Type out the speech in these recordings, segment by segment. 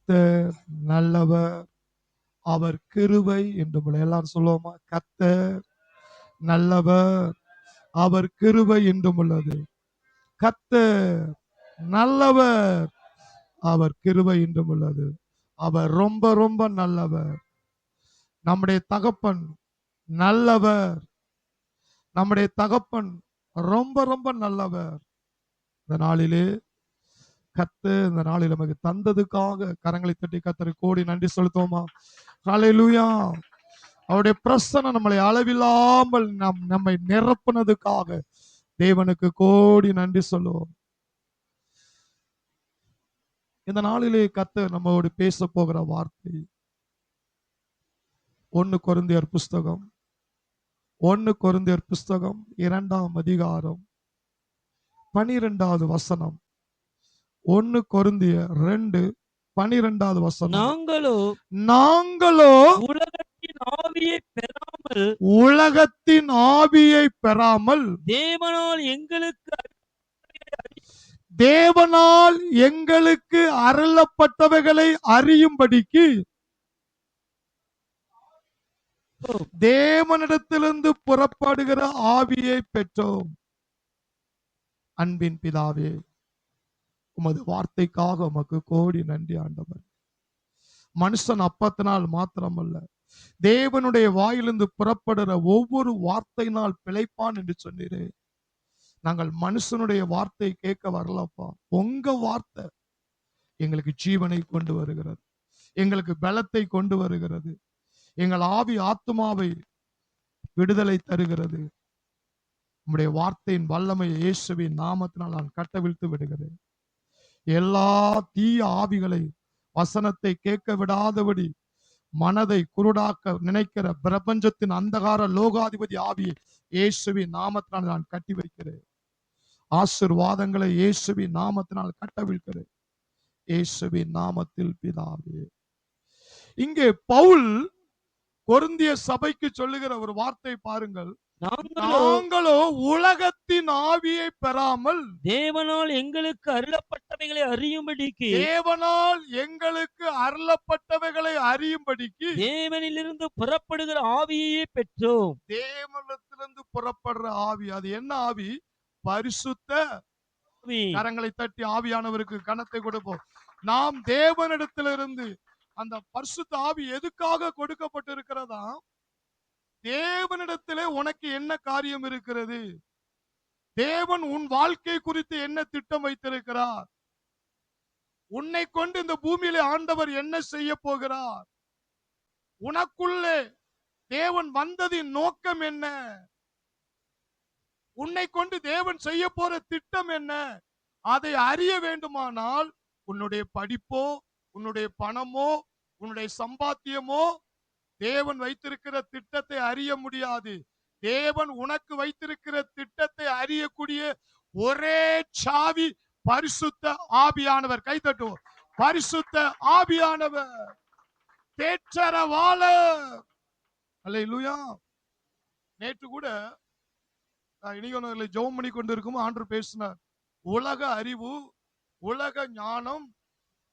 கர்த்தர் நல்லவர், அவர் கிருபை என்றும். எல்லாரும் சொல்லுவோமா? கர்த்தர் நல்லவர், அவர் கிருபை என்றும் உள்ளது. கர்த்தர் நல்லவர், அவர் கிருபை என்றும் உள்ளது. அவர் ரொம்ப ரொம்ப நல்லவர். நம்முடைய தகப்பன் நல்லவர். நம்முடைய தகப்பன் ரொம்ப ரொம்ப நல்லவர். இந்த நாளிலே கர்த்தர் இந்த நாளில் நமக்கு தந்ததுக்காக கரங்களை தட்டி கர்த்தருக்கு கோடி நன்றி செலுத்துவோமா? ஹல்லேலூயா. அவருடைய பிரசன்னம் நம்மளை அளவில்லாமல் நம்மை நிரப்புனதுக்காக தேவனுக்கு கோடி நன்றி சொல்லுவோம். இந்த நாளிலே கர்த்தர் நம்மோடு பேச போகிற வார்த்தை 1 கொரிந்தியர் புஸ்தகம் 2ஆம் அதிகாரம் 12வது வசனம். 1 கொரிந்தியர் 2:12வது வசனம். நாங்களோ உலகத்தின் ஆவியை பெறாமல் தேவனால் எங்களுக்கு அருளப்பட்டவைகளை அறியும்படிக்கு தேவனிடத்திலிருந்து புறப்படுகிற ஆவியை பெற்றோம். அன்பின் பிதாவே, உமது வார்த்தைக்காக உமக்கு கோடி நன்றி ஆண்டவர். மனுஷன் அப்பத்தினால் மாத்திரமல்ல, தேவனுடைய வாயிலிருந்து புறப்படுகிற ஒவ்வொரு வார்த்தையினால் பிழைப்பான் என்று சொன்னீரே. நாங்கள் மனுஷனுடைய வார்த்தை கேட்க வரலப்பா. உங்க வார்த்தை எங்களுக்கு ஜீவனை கொண்டு வருகிறது, எங்களுக்கு பலத்தை கொண்டு வருகிறது, எங்கள் ஆவி ஆத்துமாவை விடுதலை தருகிறது. உம்முடைய வார்த்தையின் வல்லமையை இயேசுவின் நாமத்தினால் நான் கட்டவிழ்த்து விடுகிறேன். எல்லா தீய ஆவிகளை வசனத்தை கேட்க விடாதபடி மனதை குருடாக்க நினைக்கிற பிரபஞ்சத்தின் அந்தகார லோகாதிபதி ஆவியை இயேசுவின் நாமத்தினால் நான் கட்டி வைக்கிறேன். ஆசீர்வாதங்களை இயேசுவின் நாமத்தினால் கட்டவிழ்க்கிறேன். இயேசுவின் நாமத்தில் பிதாவே. இங்கே பவுல் கொரிந்திய சபைக்கு சொல்லுகிற ஒரு வார்த்தை பாருங்கள். நாங்களோ உலகத்தின் ஆவியை பெறாமல் தேவனால் எங்களுக்கு அருளப்பட்டவைகளை அறியும்படிக்கு தேவனிலிருந்து புறப்படுகிற ஆவியையே பெற்றோம். தேவனிடத்திலிருந்து புறப்படுற ஆவி, அது என்ன ஆவி? பரிசுத்த ஆவி. கரங்களை தட்டி ஆவியானவருக்கு கனத்தை கொடுப்போம். நாம் தேவனிடத்திலிருந்து அந்த பரிசுத்த ஆவி எதுக்காக கொடுக்கப்பட்டிருக்கிறதா? தேவனிடத்திலே உனக்கு என்ன காரியம் இருக்கிறது? தேவன் உன் வாழ்க்கை குறித்து என்ன திட்டம் வைத்திருக்கிறார்? உன்னை கொண்டு இந்த பூமியிலே ஆண்டவர் என்ன செய்ய போகிறார்? உனக்குள்ளே தேவன் வந்ததின் நோக்கம் என்ன? உன்னை கொண்டு தேவன் செய்ய போற திட்டம் என்ன? அதை அறிய வேண்டுமானால் உன்னுடைய படிப்போ, உன்னுடைய பணமோ, உன்னுடைய சம்பாத்தியமோ தேவன் வைத்திருக்கிற திட்டத்தை அறிய முடியாது. தேவன் உனக்கு வைத்திருக்கிற திட்டத்தை அறியக்கூடிய ஒரே சாவி பரிசுத்த ஆவியானவர். கை தட்டுவோம். பரிசுத்த ஆவியானவர் தேற்றரவாளர். அல்லேலூயா. நேற்று கூட இனியவர்களை ஜெபம் பண்ணி கொண்டிருக்கும் ஆண்டவர் பேசினார். உலக அறிவு, உலக ஞானம்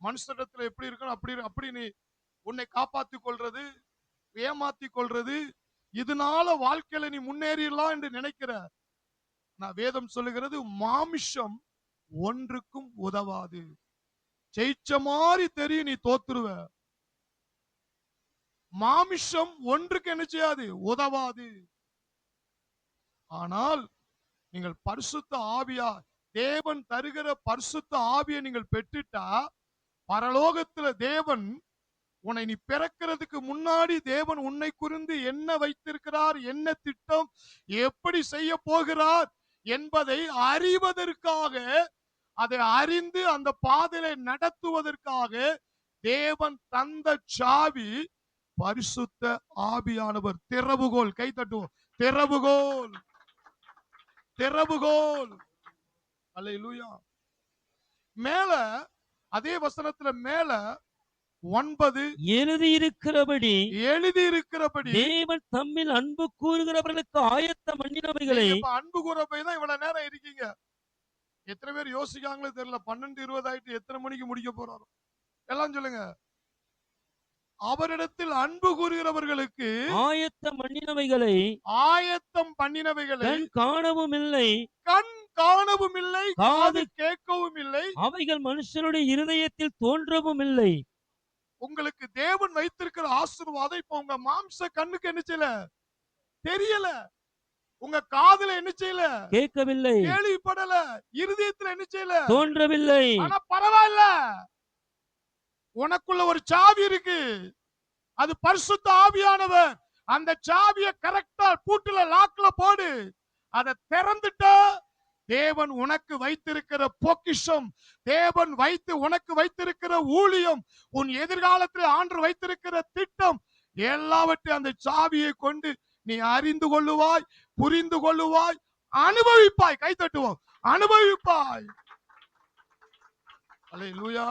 மனுஷனிடத்துல எப்படி இருக்கணும், அப்படி நீ உன்னை காப்பாற்றிக் கொள்றது, ஏமாத்தி கொள்றது, இதனால வாழ்க்கையில நீ முன்னேறிடலாம் என்று நினைக்கிற. நான் வேதம் சொல்லுகிறது, மாமிஷம் ஒன்றுக்கும் உதவாது. ஜெயிச்ச மாதிரி தெரியும், நீ தோத்துருவ. மாமிஷம் ஒன்றுக்கு என்ன செய்யாது? உதவாது. ஆனால் நீங்கள் பரிசுத்த ஆவியா, தேவன் தருகிற பரிசுத்த ஆவியை நீங்கள் பெற்றுட்டா, பரலோகத்துல தேவன் உன்னை நீ பிறக்கிறதுக்கு முன்னாடி தேவன் உன்னை குறித்து என்ன வைத்திருக்கிறார், என்ன திட்டம், எப்படி செய்ய போகிறார் என்பதை அறிவதற்காக, அதை அறிந்து அந்த பாதையை நடத்துவதற்காக தேவன் தந்த சாவி பரிசுத்த ஆவியானவர். திறவுகோல். கை தட்டுவோம். திறவுகோல், திறவுகோல். அல்லேலூயா. மேல அதே வசனத்துல மேல 9 எழுதியிருக்கிறபடி தேவன் தம்மில் அன்பு கூறுகிறவர்களுக்கு ஆயத்தம் பண்ணினவைகளை. அன்பு கூற போய் தான் இவ்வளவு நேரம் இருக்கீங்க. எத்தனை பேர் யோசிக்காங்களோ தெரியல. 12:20 ஆயிட்டு எத்தனை மணிக்கு முடிக்க போறாரோ? எல்லாம் சொல்லுங்க. அவரிடத்தில் அன்பு கூறுகிறவர்களுக்கு ஆயத்தம் பண்ணினவைகளை ஆயத்தம் பண்ணினவைகளை கண் காணவும் இல்லை, கண் காணவும் இல்லை, காது காது கேட்கவும் இல்லை. அவைகள் மனுஷனுடைய இருதயத்தில் தோன்றவும் இல்லை. உங்களுக்கு தேவன் வைத்திருக்கிற ஆசீர்வாதம் இப்ப உங்க மாம்ச கண்ணுக்கு என்ன செய்யல, தெரியல. உங்க காதுல என்ன செய்யல, கேட்கவில்லை, கேள்விப்படல. இருதயத்துல என்ன செய்யல, தோன்றவில்லை. ஆனா பரவாயில்ல. உனக்குள்ள ஒரு சாவி இருக்கு. அது பரிசுத்த ஆவியானவர். அந்த சாவிய கரெக்டா பூட்டுல லாக்ல போடு. அதை திறந்துட்ட தேவன் உனக்கு வைத்திருக்கிற பொக்கிஷம், தேவன் உனக்கு வைத்திருக்கிற ஊழியம், உன் எதிர்காலத்தில் ஆண்டு வைத்திருக்கிற திட்டம் எல்லாவற்றையும் அந்த சாவியை கொண்டு நீ அறிந்து கொள்ளுவாய், புரிந்து கொள்ளுவாய், அனுபவிப்பாய். கை தட்டுவோம். அனுபவிப்பாய். அல்லேலூயா.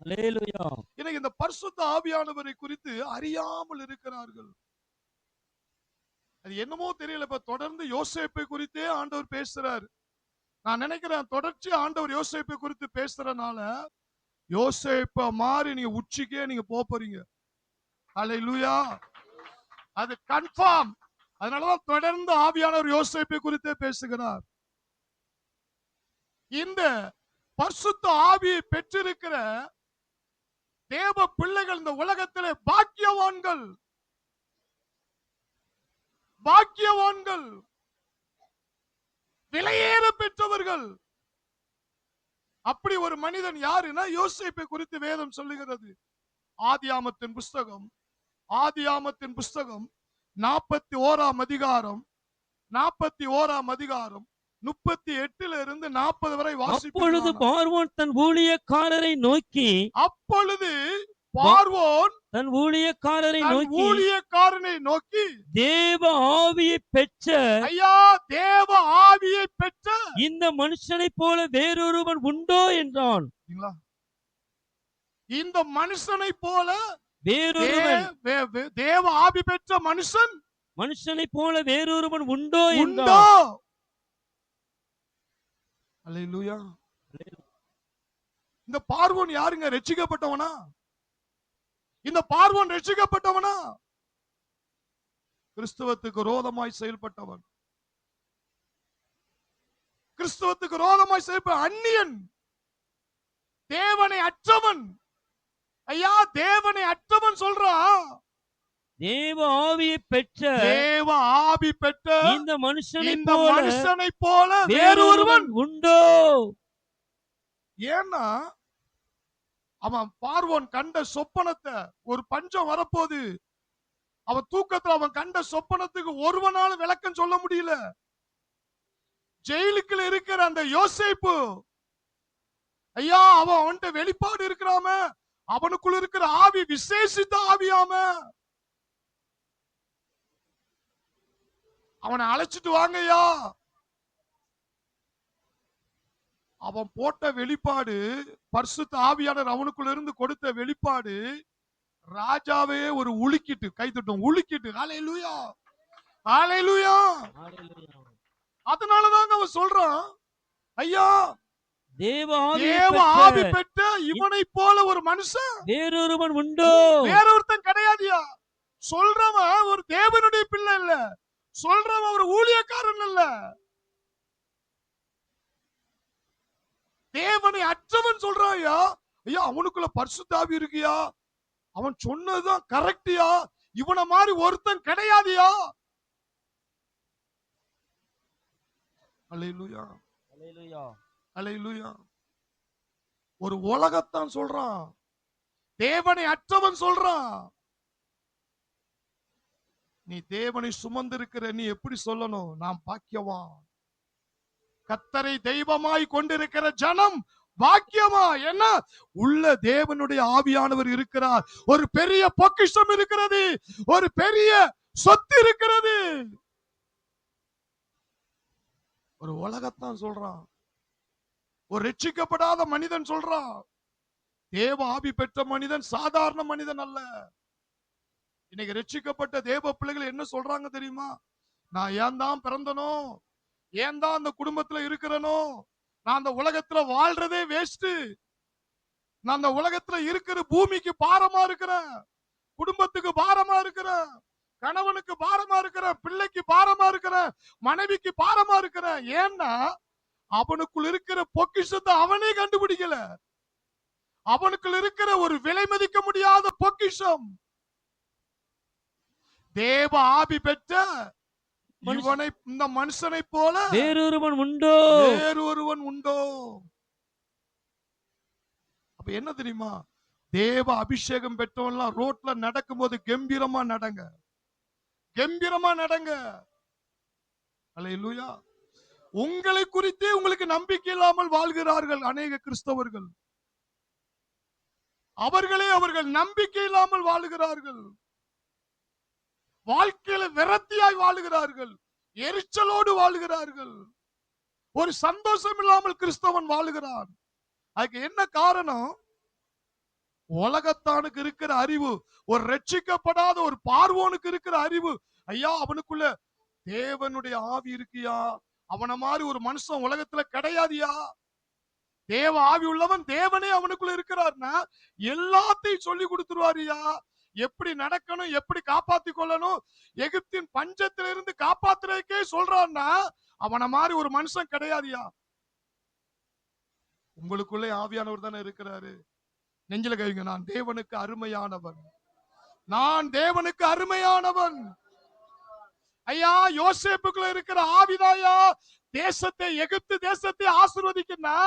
அல்லேலூயா. இன்னைக்கு இந்த பரிசுத்த ஆவியானவரை குறித்து அறியாமல் இருக்கிறார்கள். அது என்னமோ தெரியல. இப்ப தொடர்ந்து யோசேப்பை குறித்தே ஆண்டவர் பேசுறார். நான் நினைக்கிறேன் தொடர்ச்சி ஆண்டவர் யோசேப்பை குறித்து பேசுறதுனால யோசேப்ப மாறி நீங்க உச்சிக்கே நீங்க போறீங்க. அல்லேலூயா. அது கன்ஃபார்ம். அதனாலதான் தொடர்ந்து ஆவியானவர் யோசேப்பை குறித்தே பேசுகிறார். இந்த பரிசுத்த ஆவியை பெற்றிருக்கிற தேவ பிள்ளைகள் இந்த உலகத்திலே பாக்கியவான்கள், பாக்கியவான்கள், விலையேற பெற்றவர்கள். அப்படி ஒரு மனிதன் யாருன்னா யோசேப்பை குறித்து வேதம் சொல்லுகிறது. ஆதியாமத்தின் புஸ்தகம் 41ஆம் அதிகாரம் 38 இருந்து 40 வரை அப்பொழுது வாசிப்போம். பார்வோன் தன் ஊழியக்காரரை நோக்கி அப்பொழுது பார்வோன் தன் ஊழியக்காரரை தன் நோக்கி ஊழியக்காரனை நோக்கி தேவ ஆவியை பெற்ற ஐயா, தேவ ஆவியை பெற்ற இந்த மனுஷனைப் போல வேறொருவன் உண்டோ என்றான். இந்த மனுஷனை போல வேறொருவன் தேவ ஆவி பெற்ற மனுஷனைப் போல வேறொருவன் உண்டோ உண்டோ? என்றான். அல்லேலூயா. இந்த பார்வோன் யாருங்க? ரட்சிக்கப்பட்டவனா? இந்த பார்வோன் ரட்சிக்கப்பட்டவனா? கிறிஸ்தவத்துக்கு விரோதமாய் செயல்பட்டவன், கிறிஸ்தவத்துக்கு விரோதமாய் செயல்பட்ட அந்நியன், தேவனை அற்றவன். ஐயா, தேவனை அற்றவன் சொல்றான். தேவ ஆவியை பெற்ற தேவ ஆவி பெற்ற இந்த மனுஷனை போல வேறொருவன் உண்டோ? ஏன்னா அவன் பார்வோன் கண்ட சொப்பனத்தை, ஒரு பஞ்சம் வரப்போது, அவன் தூக்கத்துல அவன் கண்ட சொப்பனத்துக்கு ஒருவனால விளக்கம் சொல்ல முடியல. ஜெயிலுக்குள்ள இருக்கிற அந்த யோசேப்பு, ஐயா, அவன்கிட்ட வெளிப்பாடு இருக்கிறாம, அவனுக்குள்ள இருக்கிற ஆவி விசேஷித்த ஆவியாம. அவனை அழைச்சிட்டு வாங்கய்யா. அவன் போட்ட வெளிப்பாடு, பரிசுத்த ஆவியானவர் அவனுக்குள்ள இருந்து கொடுத்த வெளிப்பாடு, ராஜாவே ஒரு உலுக்கிட்டு, கைத்தட்டும், உலுக்கிட்டு. ஹல்லேலூயா, ஹல்லேலூயா. அதனாலதான் அவன் சொல்றான், ஐயா, தேவ ஆவி பெற்ற இவனை போல ஒரு மனுஷன் வேறொருவன் உண்டோ? வேறொருத்தன் கிடையாதுயா. சொல்றவன் ஒரு தேவனுடைய பிள்ளை இல்ல, சொல்றவன் ஒரு ஊழியக்காரன் இல்ல, தேவனை அற்றவன் சொல்றான். ஐயா, அவனுக்குள்ள பரிசுத்த ஆவி இருக்குயா, அவன் சொன்னதுதான் கரெக்டியா, இவனை மாதிரி ஒருத்தன் கிடையாதுயா. அல்லேலூயா, அல்லேலூயா, அல்லேலூயா. ஒரு உலகத்தான் சொல்றான், தேவனை அற்றவன் சொல்றான். நீ தேவனை சுமந்திருக்கிற நீ எப்படி சொல்லணும்? நாம் பாக்கியவான், கர்த்தரை தெய்வமாய் கொண்டிருக்கிற ஜனம் பாக்கியமா. என்ன? உள்ள தேவனுடைய ஆவியானவர் இருக்கிறார். ஒரு பெரிய பொக்கிஷம் இருக்கிறது, ஒரு பெரிய சொத்து இருக்கிறது. ஒரு உலகத்தான் சொல்றான், ஒரு ரட்சிக்கப்படாத மனிதன் சொல்றான். தேவ ஆவி பெற்ற மனிதன் சாதாரண மனிதன் அல்ல. இன்னைக்கு ரட்சிக்கப்பட்ட தேவ பிள்ளைகள் என்ன சொல்றாங்க தெரியுமா? நான் ஏன் தான் பிறந்தனோ, ஏன் தான் அந்த குடும்பத்துல இருக்கிறனோ, நான் அந்த உலகத்துல வாழ்றதே வேஸ்ட். நான் அந்த உலகத்துல இருக்கிற பூமிக்கு பாரமா இருக்கிறேன், குடும்பத்துக்கு பாரமா இருக்கிறேன், கணவனுக்கு பாரமா இருக்கிறேன், பிள்ளைக்கு பாரமா இருக்கிறேன், மனைவிக்கு பாரமா இருக்கிறேன். ஏன்னா அவனுக்குள் இருக்கிற பொக்கிஷத்தை அவனே கண்டுபிடிக்கல. அவனுக்குள் இருக்கிற ஒரு விலை மதிக்க முடியாத பொக்கிஷம் தேவ ஆவி பெற்ற இவனை, இந்த மனுஷனை போல வேறொருவன் உண்டோ? வேறொருவன் உண்டோ? அப்ப என்ன தெரியுமா, தேவ அபிஷேகம் பெற்றவன்லாம் ரோட்ல நடக்கும்போது கம்பீரமா நடங்க, கம்பீரமா நடங்க. அல்லேலூயா. உங்களை குறித்தே உங்களுக்கு நம்பிக்கை இல்லாமல் வாழ்கிறார்கள் அநேக கிறிஸ்தவர்கள். அவர்கள் நம்பிக்கை இல்லாமல் வாழுகிறார்கள், வாழ்க்கையில விரக்தியாய் வாழுகிறார்கள், எரிச்சலோடு வாழுகிறார்கள், ஒரு சந்தோஷம் இல்லாமல் கிறிஸ்தவன் வாழுகிறான். அதுக்கு என்ன காரணம்? உலகத்தானுக்கு இருக்கிற அறிவு, ஒரு ரட்சிக்கப்படாத ஒரு பார்வோனுக்கு இருக்கிற அறிவு. ஐயா, அவனுக்குள்ள தேவனுடைய ஆவி இருக்கியா, அவன மாதிரி ஒரு மனுஷன் உலகத்துல கிடையாதியா. தேவ ஆவி உள்ளவன் தேவனே அவனுக்குள்ள இருக்கிறார்னா எல்லாத்தையும் சொல்லி கொடுத்துருவாரியா. எப்படி நடக்கணும், எப்படி காப்பாத்தி கொள்ளணும், எகிப்தின் பஞ்சத்திலிருந்து காப்பாத்துறதுக்கே சொல்றான்னா அவன மாதிரி ஒரு மனுஷன் கிடையாதியா. உங்களுக்குள்ளே ஆவியானவர் தானே இருக்கிறாரு. நெஞ்சில கைங்க, நான் தேவனுக்கு அருமையானவன், நான் தேவனுக்கு அருமையானவன். ஐயா, யோசேப்புக்குள்ள இருக்கிற ஆவிதாயா தேசத்தை, எகிப்து தேசத்தை ஆசீர்வதிக்குன்னா,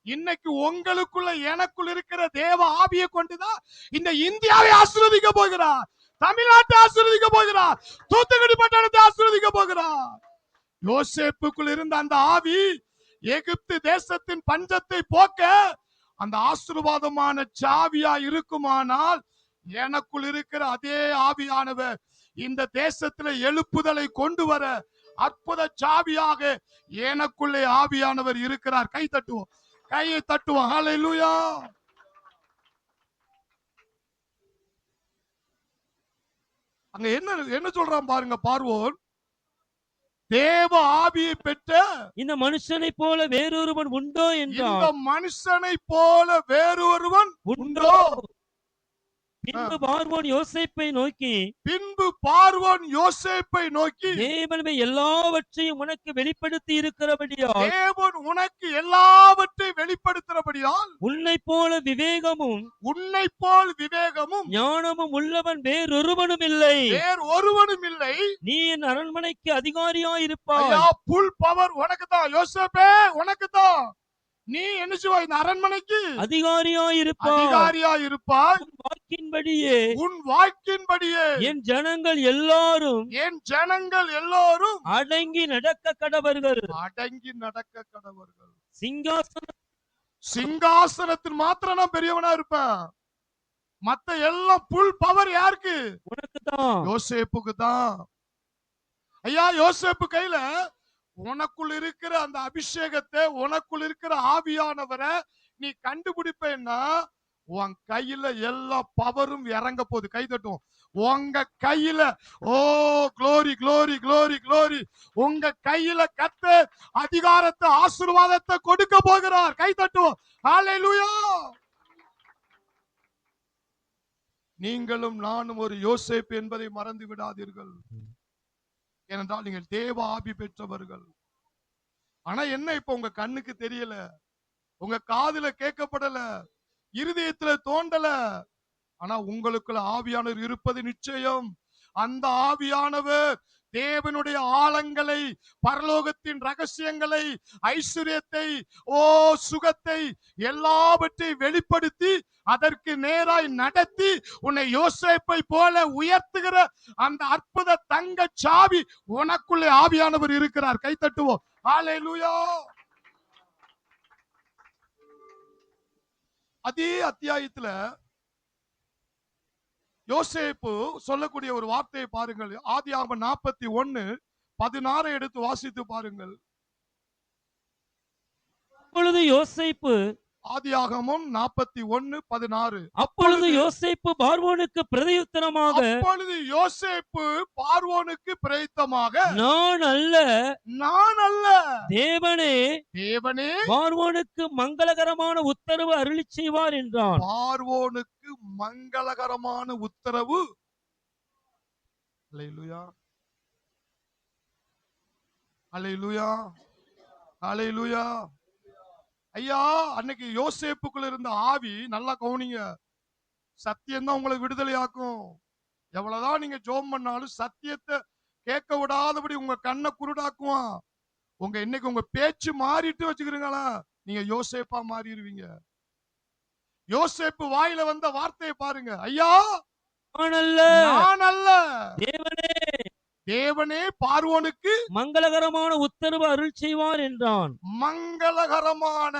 இன்னைக்கு உங்களுக்குள்ள எனக்குள்ள இருக்கிற தேவ ஆவியை கொண்டுதான் இந்த இந்தியாவை ஆசீர்வதிக்க போகிறார், தமிழ்நாட்டை ஆசீர்வதிக்க போகிறார், தூத்துக்குடி பட்டணத்தை ஆசீர்வதிக்க போகிறார். யோசேப்புக்குள் இருந்த அந்த ஆவி எகிப்து தேசத்தின் பஞ்சத்தை போக்க அந்த ஆசீர்வாதமான சாவியா இருக்குமானால், எனக்குள் இருக்கிற அதே ஆவியானவர் இந்த தேசத்துல எழுப்புதலை கொண்டு வர அற்புத சாவியாக எனக்குள்ளே ஆவியானவர் இருக்கிறார். கை தட்டுவோம், கையை தட்டுவோம். ஹல்லேலூயா. அங்க என்ன சொல்றான் பாருங்க பார்வோன், தேவ ஆவியை பெற்ற இந்த மனுஷனை போல வேறொருவன் உண்டோ என்றான். இந்த மனுஷனை போல வேறொருவன் உண்டோ? பின்பு பார்வோன் யோசேப்பை நோக்கி, தேவன் எல்லாவற்றையும் உனக்கு வெளிப்படுத்தி இருக்கிறபடியால், தேவன் உனக்கு எல்லாவற்றையும் வெளிப்படுத்துறபடியால், உன்னை போல விவேகமும் ஞானமும் உள்ளவன் வேறொருவனும் இல்லை, நீ என் அரண்மனைக்கு அதிகாரியாய் இருப்பாய். புல் பவர் உனக்கு தான் யோசேப்பே, உனக்கு தான். நீ என்ன செய்வாய்? இந்த அரண்மனைக்கு அதிகாரியாய் இருப்பாய். உன் வாக்கின்படியே என் ஜனங்கள் எல்லாரும் அடங்கி நடக்க கடவர்கள். சிங்காசனத்தில் மாத்திரம் நான் பெரியவனா இருப்பேன், மத்த எல்லாம் புல் பவர் யாருக்கு? உனக்கு தான், யோசேப்புக்கு தான். ஐயா, யோசேப்பு கையில உனக்குள் இருக்கிற அந்த அபிஷேகத்தை, உனக்குள் இருக்கிற ஆவியானவரை நீ கண்டுபிடிப்பேன்னா உன் கையில எல்லா பவரும் இறங்க போகுது. கை தட்டும். உங்க கையில, ஓ க்ளோரி க்ளோரி க்ளோரி க்ளோரி, உங்க கையில கர்த்தர் அதிகாரத்தை, ஆசீர்வாதத்தை கொடுக்க போகிறார். கை தட்டுவோம். ஹல்லேலூயா. நீங்களும் நானும் ஒரு யோசேப்பு என்பதை மறந்து விடாதீர்கள். ஏனென்றால் நீங்கள் தேவ ஆவி பெற்றவர்கள். ஆனா என்ன, இப்ப உங்க கண்ணுக்கு தெரியல, உங்க காதுல கேட்கப்படல, இருதயத்துல தோண்டல. ஆனா உங்களுக்குள்ள ஆவியானவர் இருப்பது நிச்சயம். அந்த ஆவியானவர் தேவனுடைய ஆழங்களை, பரலோகத்தின் ரகசியங்களை, ஐஸ்வர்யத்தை, சுகத்தை எல்லாவற்றையும் வெளிப்படுத்தி அதற்கு நேராய் நடத்தி உன்னை யோசேப்பை போல உயர்த்துகிற அந்த அற்புத தங்க சாவி உனக்குள்ளே ஆவியானவர் இருக்கிறார். கை தட்டுவோம். ஹல்லேலூயா. அதே அத்தியாயத்துல யோசேப்பு சொல்லக்கூடிய ஒரு வார்த்தையை பாருங்கள். ஆதியாகமம் 41:16 எடுத்து வாசித்து பாருங்கள். அப்பொழுது யோசேப்பு ஆதியாகமம் 41:16. அப்பொழுது யோசேப்பு பார்வோனுக்கு பிரதியுத்தரமாக, அப்பொழுது யோசேப்பு பார்வோனுக்கு பிரயுத்தமாக, நான் அல்ல, நான் அல்ல, தேவனே தேவனே பார்வோனுக்கு மங்களகரமான உத்தரவு அருளிச் செய்வார் என்றான். பார்வோனுக்கு மங்களகரமான உத்தரவு. அல்லேலூயா, அல்லேலூயா, அல்லேலூயா. ஐயா, அன்னைக்கு யோசேப்புக்குள்ள இருந்த ஆவி, நல்லா கவனிங்க, சத்தியம்தான் உங்களை விடுதலையாக்கும். எவ்வளவுதான் நீங்க ஜோம் பண்ணாலும் சத்தியத்தை கேட்க விடாதபடி உங்க கண்ணை குருடாக்குவான். இன்னைக்கு உங்க பேச்சு மாறிட்டு வச்சுக்கிறீங்களா, நீங்க யோசேப்பா மாறிடுவீங்க. யோசேப்பு வாயில வந்த வார்த்தையை பாருங்க. ஐயா, நான் அல்ல, நான் அல்ல, தேவனே தேவனே பார்வோனுக்கு மங்களகரமான உத்தரவு அருள் செய்வார் என்றான். மங்களகரமான,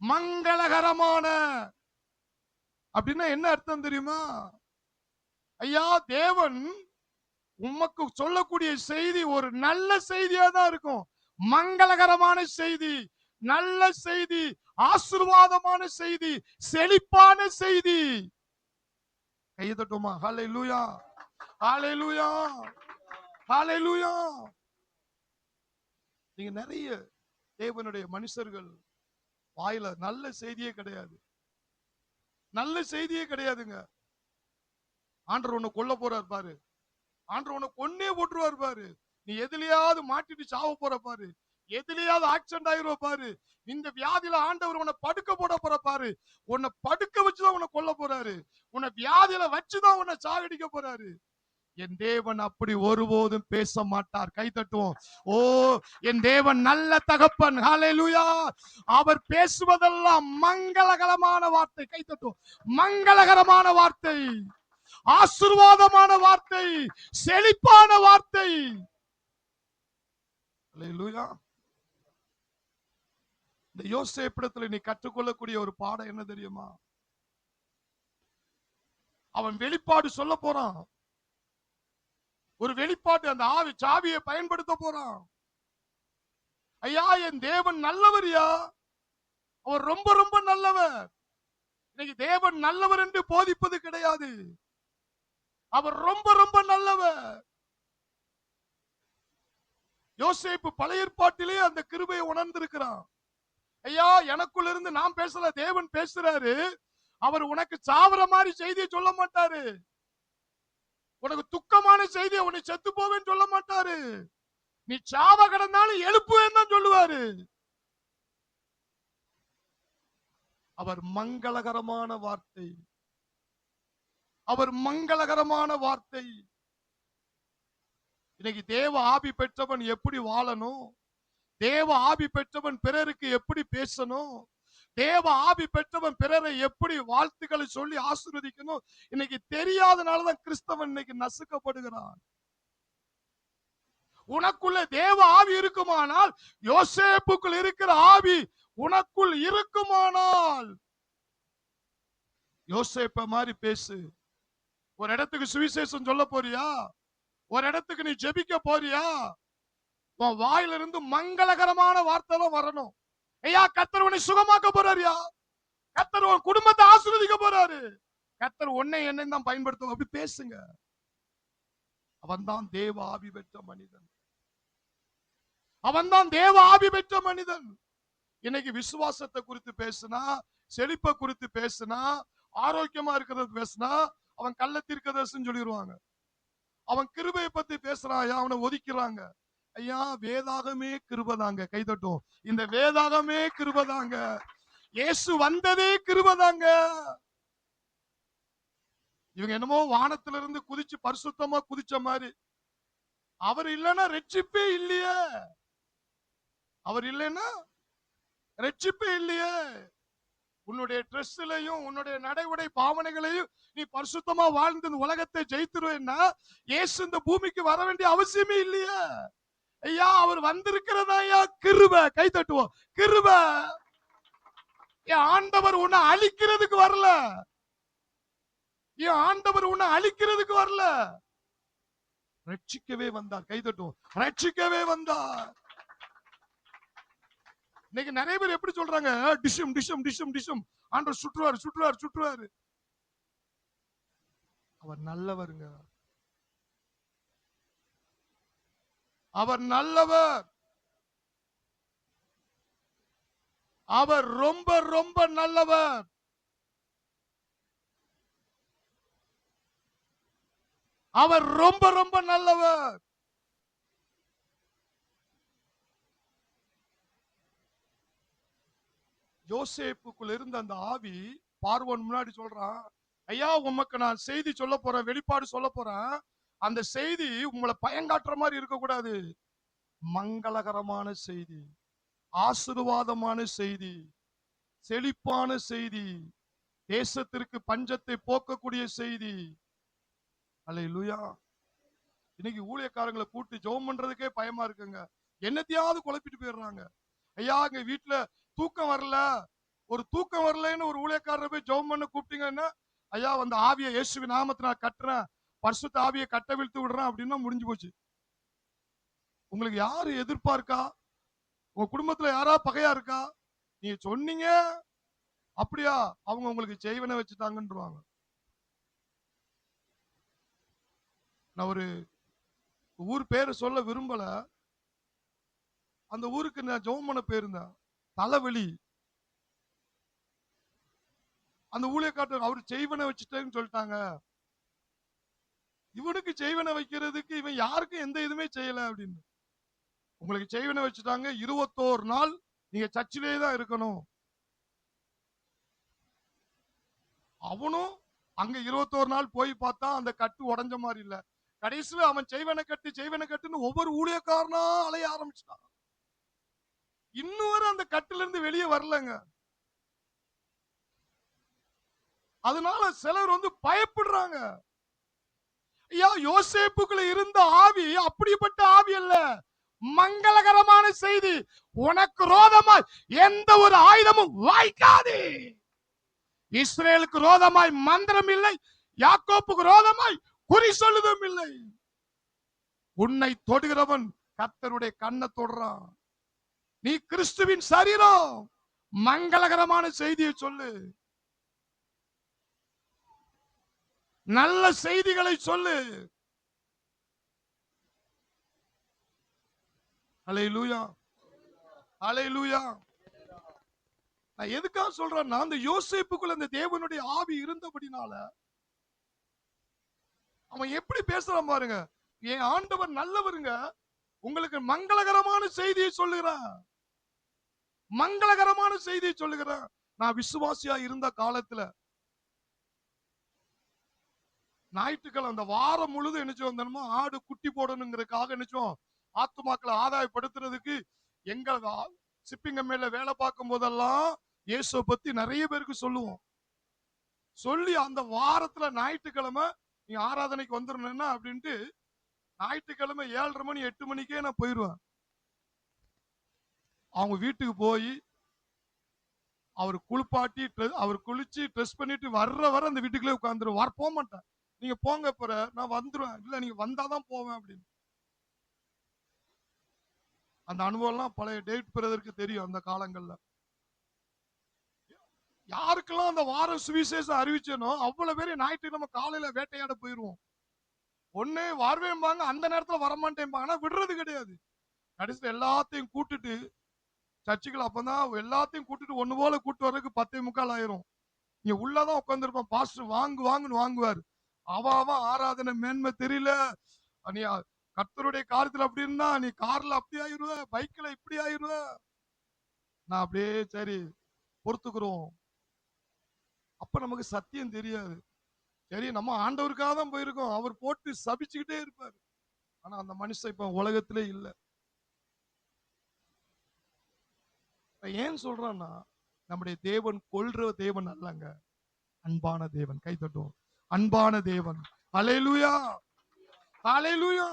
மங்களகரமான அப்படின்னா என்ன அர்த்தம் தெரியுமா? ஐயா, தேவன் உமக்கு சொல்லக்கூடிய செய்தி ஒரு நல்ல செய்தியா தான் இருக்கும். மங்களகரமான செய்தி, நல்ல செய்தி, ஆசீர்வாதமான செய்தி, செழிப்பான செய்தி. கையை தட்டுமா? ஹல்லேலூயா, ஹல்லேலூயா, ஹல்லேலூயா. நீங்க நிறைய தேவனுடைய மனுஷர்கள் வாயில நல்ல செய்தியே கிடையாது, நல்ல செய்தியே கிடையாதுங்க. ஆண்டவர் உன்னை கொல்ல போறார் பாரு, ஆண்டவர் உன்னை கொன்னே போட்டுருவார் பாரு, நீ எதுலயாவது மாட்டிட்டு சாவ போற பாரு, எதுலயாவது ஆக்சிடென்ட் ஆயிருவ பாரு, இந்த வியாதியில ஆண்டவர் உன்னை படுக்க போட போற பாரு, உன்னை படுக்க வச்சுதான் உன்னை கொல்ல போறாரு, உன்னை வியாதியில வச்சுதான் உன்னை சாகடிக்க போறாரு. என் தேவன் அப்படி ஒருபோதும் பேச மாட்டார். கை தட்டுவோம். ஓ, என் தேவன் நல்ல தகப்பன். ஹல்லேலூயா. அவர் பேசுவதெல்லாம் மங்களகரமான வார்த்தை. கை தட்டுவோம். மங்களகரமான வார்த்தை, ஆசீர்வாதமான வார்த்தை, செழிப்பான வார்த்தை. ஹல்லேலூயா. இந்த யோசேப்பிடத்துல நீ கற்றுக்கொள்ளக்கூடிய ஒரு பாடம் என்ன தெரியுமா? அவன் வெளிப்பாடு சொல்ல போறான், ஒரு வெளிப்பாட்டு, அந்த ஆவி சாவியை பயன்படுத்த போறான். ஐயா, என் தேவன் நல்லவர்யா, அவர் ரொம்ப ரொம்ப நல்லவர். இன்னைக்கு தேவன் நல்லவர் என்று போதிப்பது கிடையாது, அவர் ரொம்ப ரொம்ப நல்லவர். யோசேப்பு பழைய ஏற்பாட்டிலே அந்த கிருபையை உணர்ந்திருக்கிறான். ஐயா, எனக்குள்ள இருந்து நான் பேசல, தேவன் பேசுறாரு. அவர் உனக்கு சாவர மாதிரி செய்தியை சொல்ல மாட்டாரு, உனக்கு துக்கமான செய்தியை, உன்னை செத்து போவேன்னு சொல்ல மாட்டாரு, நீ சாவ கடந்தாலும் எழுப்புவேன்னு தான் சொல்லுவாரு. அவர் மங்களகரமான வார்த்தை, அவர் மங்களகரமான வார்த்தை. இன்னைக்கு தேவ ஆவி பெற்றவன் எப்படி வாழணும், தேவ ஆவி பெற்றவன் பிறருக்கு எப்படி பேசணும், தேவ ஆவி பெற்றவன் பிறரை எப்படி வாழ்த்துக்களை சொல்லி ஆசீர்வதிக்கணும், இன்னைக்கு தெரியாதனாலதான் கிறிஸ்தவன் இன்னைக்கு நசுக்கப்படுகிறான். உனக்குள்ள தேவ ஆவி இருக்குமானால், யோசேப்புக்குள் இருக்கிற ஆவி உனக்குள் இருக்குமானால், யோசேப்ப மாதிரி பேசு. ஒரு இடத்துக்கு சுவிசேஷம் சொல்ல போறியா, ஒரு இடத்துக்கு நீ ஜெபிக்க போறியா, உன் வாயிலிருந்து மங்களகரமான வார்த்தை தான் வரணும். ஐயா, கர்த்தர் உன்னை சுகமாக்க போறாருயா, கர்த்தர் உன் குடும்பத்தை ஆசீர்வதிக்க போறாரு, கர்த்தர் உன்னை என்னை தான் பயன்படுத்தும். அப்படி பேசுங்க. அவன் தான் தேவ ஆவி பெற்ற மனிதன், அவன் தான் தேவ ஆவி பெற்ற மனிதன். இன்னைக்கு விசுவாசத்தை குறித்து பேசினா, செழிப்பை குறித்து பேசினா, ஆரோக்கியமா இருக்கிறது பேசினா, அவன் கள்ள தீர்க்கதரிசின்னு சொல்லிடுவாங்க. அவன் கிருபையை பத்தி பேசுறான், அவனை ஒதுக்கிறாங்க. ஐயா, வேதாகமே கிருபதாங்க. கைதட்டும். இந்த வேதாகமே கிருபதாங்க. இயேசு வந்ததே கிருபதாங்க. இவங்க என்னமோ வானத்துல இருந்து குதிச்சு பரிசுத்தமா குதிச்ச மாதிரி. அவர் இல்லைன்னா ரட்சிப்பே இல்லையே, அவர் இல்லைன்னா ரட்சிப்பே இல்லையே. உன்னுடைய ட்ரெஸ்லயும் உன்னுடைய நடை உடை பாவனைகளையும் நீ பரிசுத்தமா வாழ்ந்து இந்த உலகத்தை ஜெயித்துருவேன்னா இயேசு இந்த பூமிக்கு வர வேண்டிய அவசியமே இல்லையா? ஐயா, அவர் வந்திருக்கிறதா ஐயா கிருபை. கை தட்டுவோம். கிருபை. என் ஆண்டவர் உன்னை அழிக்கிறதுக்கு வரல, என் ஆண்டவர் உன்னை அழிக்கிறதுக்கு வரல, ரட்சிக்கவே வந்தார். கை தட்டுவோம். ரட்சிக்கவே வந்தார். இன்னைக்கு நிறைய பேர் எப்படி சொல்றாங்க, டிஷும் டிஷும் டிஷும் டிஷும் ஆண்டவர் சுற்றுவாரு சுற்றுவாரு சுற்றுவாரு. அவர் நல்லவருங்க, அவர் நல்லவர், அவர் ரொம்ப ரொம்ப நல்லவர். அவர் ரொம்ப ரொம்ப நல்லவர். யோசேப்புக்குள்ள இருந்த அந்த ஆவி பார்வோன் முன்னாடி சொல்றான், ஐயா உமக்கு நான் செய்தி சொல்ல போறேன், வெளிப்பாடு சொல்ல போறேன். அந்த செய்தி உங்களை பயங்காட்டுற மாதிரி இருக்க கூடாது. மங்களகரமான செய்தி, ஆசீர்வாதமான செய்தி, செழிப்பான செய்தி, தேசத்திற்கு பஞ்சத்தை போக்கக்கூடிய செய்தி. அல்லேலூயா. இன்னைக்கு ஊழியக்காரங்களை கூட்டி ஜெபம் பண்றதுக்கே பயமா இருக்குங்க. என்னத்தையாவது குழப்பிட்டு போயிடுறாங்க. ஐயா எங்க வீட்டுல தூக்கம் வரல, ஒரு தூக்கம் வரலன்னு ஒரு ஊழியக்காரரை போய் ஜெபம் பண்ண கூப்பிட்டீங்கன்னா, ஐயா அந்த ஆவியை இயேசுவின் நாமத்தை நான் கட்டுறேன், பரிசுத்த ஆவியை கட்டவிழ்த்து விடுறேன் அப்படின்னா முடிஞ்சு போச்சு. உங்களுக்கு யாரு எதிர்ப்பா இருக்கா? உங்க குடும்பத்துல யாரா பகையா இருக்கா? நீங்க சொன்னீங்க அப்படியா, அவங்க உங்களுக்கு செய்வன வச்சுட்டாங்கன்றுவாங்க. நான் ஒரு ஊர் பேரை சொல்ல விரும்பல. அந்த ஊருக்கு நான் ஜெபம் பண்ண போயிருந்தேன். தலைவலி. அந்த ஊழியக்காரர் அவர் செய்வன வச்சுட்டேன்னு சொல்லிட்டாங்க. இவனுக்கு செய்வன வைக்கிறதுக்கு இவன் யாருக்கும் எந்த இதுவுமே செய்யல அப்படின்னு. உங்களுக்கு செய்வன வச்சுட்டாங்க, 21 நாள் நீங்க சர்ச்சிலே தான் இருக்கணும். அவனும் அங்க 21 நாள் போய் பார்த்தா அந்த கட்டு உடைஞ்ச மாதிரி இல்ல. கடைசியில அவன் செய்வன கட்டுன்னு ஒவ்வொரு ஊழியக்காரனா அலைய ஆரம்பிச்சிட்டான். இன்னும் வரை அந்த கட்டுல இருந்து வெளியே வரலங்க. அதனால சிலர் பயப்படுறாங்க. ஐயா யோசேப்புக்குள்ள இருந்த ஆவி அப்படிப்பட்ட ஆவி அல்ல, மங்களகரமான செய்தி. உனக்கு ரோதமாய் எந்த ஒரு ஆயுதமும் வாய்க்காது. இஸ்ரேலுக்கு ரோதமாய் மந்திரம் இல்லை, யாக்கோப்புக்கு ரோதமாய் குறி சொல்லுதும் இல்லை. உன்னை தொடுகிறவன் கர்த்தருடைய கண்ணை தொடுறான். நீ கிறிஸ்துவின் சரீரம். மங்களகரமான செய்தியை சொல்லு, நல்ல செய்திகளை சொல்லு. அல்லேலூயா, அல்லேலூயா. நான் எதுக்காக சொல்றேன்னா, அந்த யோசேப்புக்குள்ள அந்த தேவனுடைய ஆவி இருந்தபடினால அவன் எப்படி பேசுறான் பாருங்க. என் ஆண்டவர் நல்லவருங்க, உங்களுக்கு மங்களகரமான செய்தியை சொல்லுகிறான், மங்களகரமான செய்தியை சொல்லுகிறான். நான் விசுவாசியா இருந்த காலத்துல ஞாயிற்றுக்கிழமை அந்த வாரம் முழுது என்னச்சு வந்தோமோ ஆடு குட்டி போடணுங்கிறதுக்காக என்னச்சோம் ஆத்துமாக்களை ஆதாயப்படுத்துறதுக்கு எங்க சிப்பிங் கம்பெனில வேலை பார்க்கும் போதெல்லாம் இயேசுவை பத்தி நிறைய பேருக்கு சொல்லுவோம். சொல்லி அந்த வாரத்துல ஞாயிற்றுக்கிழமை நீ ஆராதனைக்கு வந்துடணும்னா அப்படின்ட்டு ஞாயிற்றுக்கிழமை 7:30 மணி 8 மணிக்கே நான் போயிடுவேன். அவங்க வீட்டுக்கு போய் அவர் குளிப்பாட்டி அவர் குளிச்சு ட்ரெஸ் பண்ணிட்டு வர்ற வர அந்த வீட்டுக்குள்ளே உட்காந்துருவேன். வர போக மாட்டேன். நீங்க போங்க போற, நான் வந்துருவேன். இல்ல நீங்க வந்தாதான் போவேன் அப்படின்னு. அந்த அனுபவம் எல்லாம் பழைய டேவிட் பிரதருக்கு தெரியும். அந்த காலங்கள்ல யாருக்கெல்லாம் அந்த வார சுவிசேஷம் அறிவிச்சனோ அவ்வளவு பேர் ஞாயிற்றுக்கிழமை காலையில வேட்டையாட போயிருவோம். ஒண்ணு வரவேம்பாங்க, அந்த நேரத்துல வரமாட்டேன்பாங்க, ஆனா விடுறது கிடையாது. கடைசியில் எல்லாத்தையும் கூட்டிட்டு சர்ச்சுகள் அப்பதான் எல்லாத்தையும் கூட்டிட்டு ஒண்ணு போல கூட்டு வர்றதுக்கு 10:45 ஆயிரும். இங்க உள்ளதான் உட்காந்துருப்பான். பாஸ்டர் வாங்கு வாங்குன்னு வாங்குவார். அவன் ஆராதனை மேன்மை தெரியல, நீ கர்த்தருடைய காரியத்துல அப்படி இருந்தா நீ கார்ல அப்படி ஆயிருவ, பைக்ல இப்படி ஆயிருவ. நான் அப்படியே சரி பொறுத்துக்கிறோம். அப்ப நமக்கு சத்தியம் தெரியாது. சரி நம்ம ஆண்டவருக்காக தான் போயிருக்கோம், அவர் போட்டு சபிச்சுக்கிட்டே இருப்பாரு. ஆனா அந்த மனுஷன் இப்ப உலகத்திலே இல்ல. ஏன் சொல்றான்னா, நம்முடைய தேவன் கொல்ற தேவன் அல்லங்க, அன்பான தேவன். கை தட்டுவோம். அன்பான தேவன். அல்லேலூயா, அல்லேலூயா.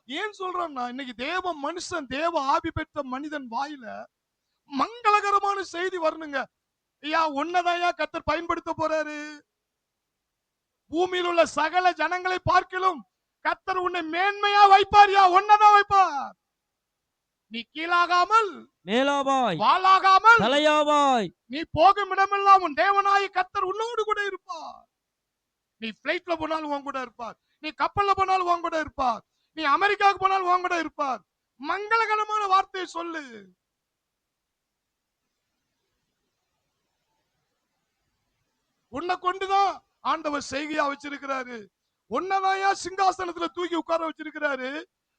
ஏன் சொல்றான்னா, இன்னைக்கு தேவ மனுஷன், தேவ ஆவி பெற்ற மனிதன் வாயில மங்களகரமான செய்தி வரணுங்க. ஐயா உன்னதையா கர்த்தர் பயன்படுத்த போறாரு. பூமியில் உள்ள சகல ஜனங்களை பார்க்கிலும் கர்த்தர் உன்னை மேன்மையா வைப்பார். யா உன்னதான் வைப்பார். நீ கீழாகாமல் மேலாவாய் வாளாகாமல் தலையாவாய். நீ போகும் இடமெல்லாம் உன் தேவனாய கர்த்தர் உன்னோடு கூட இருப்பார். நீ பிளைட்ல போனாலும் உன் கூட இருப்பார். நீ கப்பல்ல போனாலும் உன் கூட இருப்பார். நீ அமெரிக்காவுக்கு போனாலும் உன் கூட இருப்பார். மங்களகரமான வார்த்தையை சொல்லு. உன்னை கொண்டுதான் ஆண்டவர் செய்கையா வச்சிருக்கிறாரு. உன்னதாயா சிங்காசனத்துல தூக்கி உட்கார வச்சிருக்கிறாரு.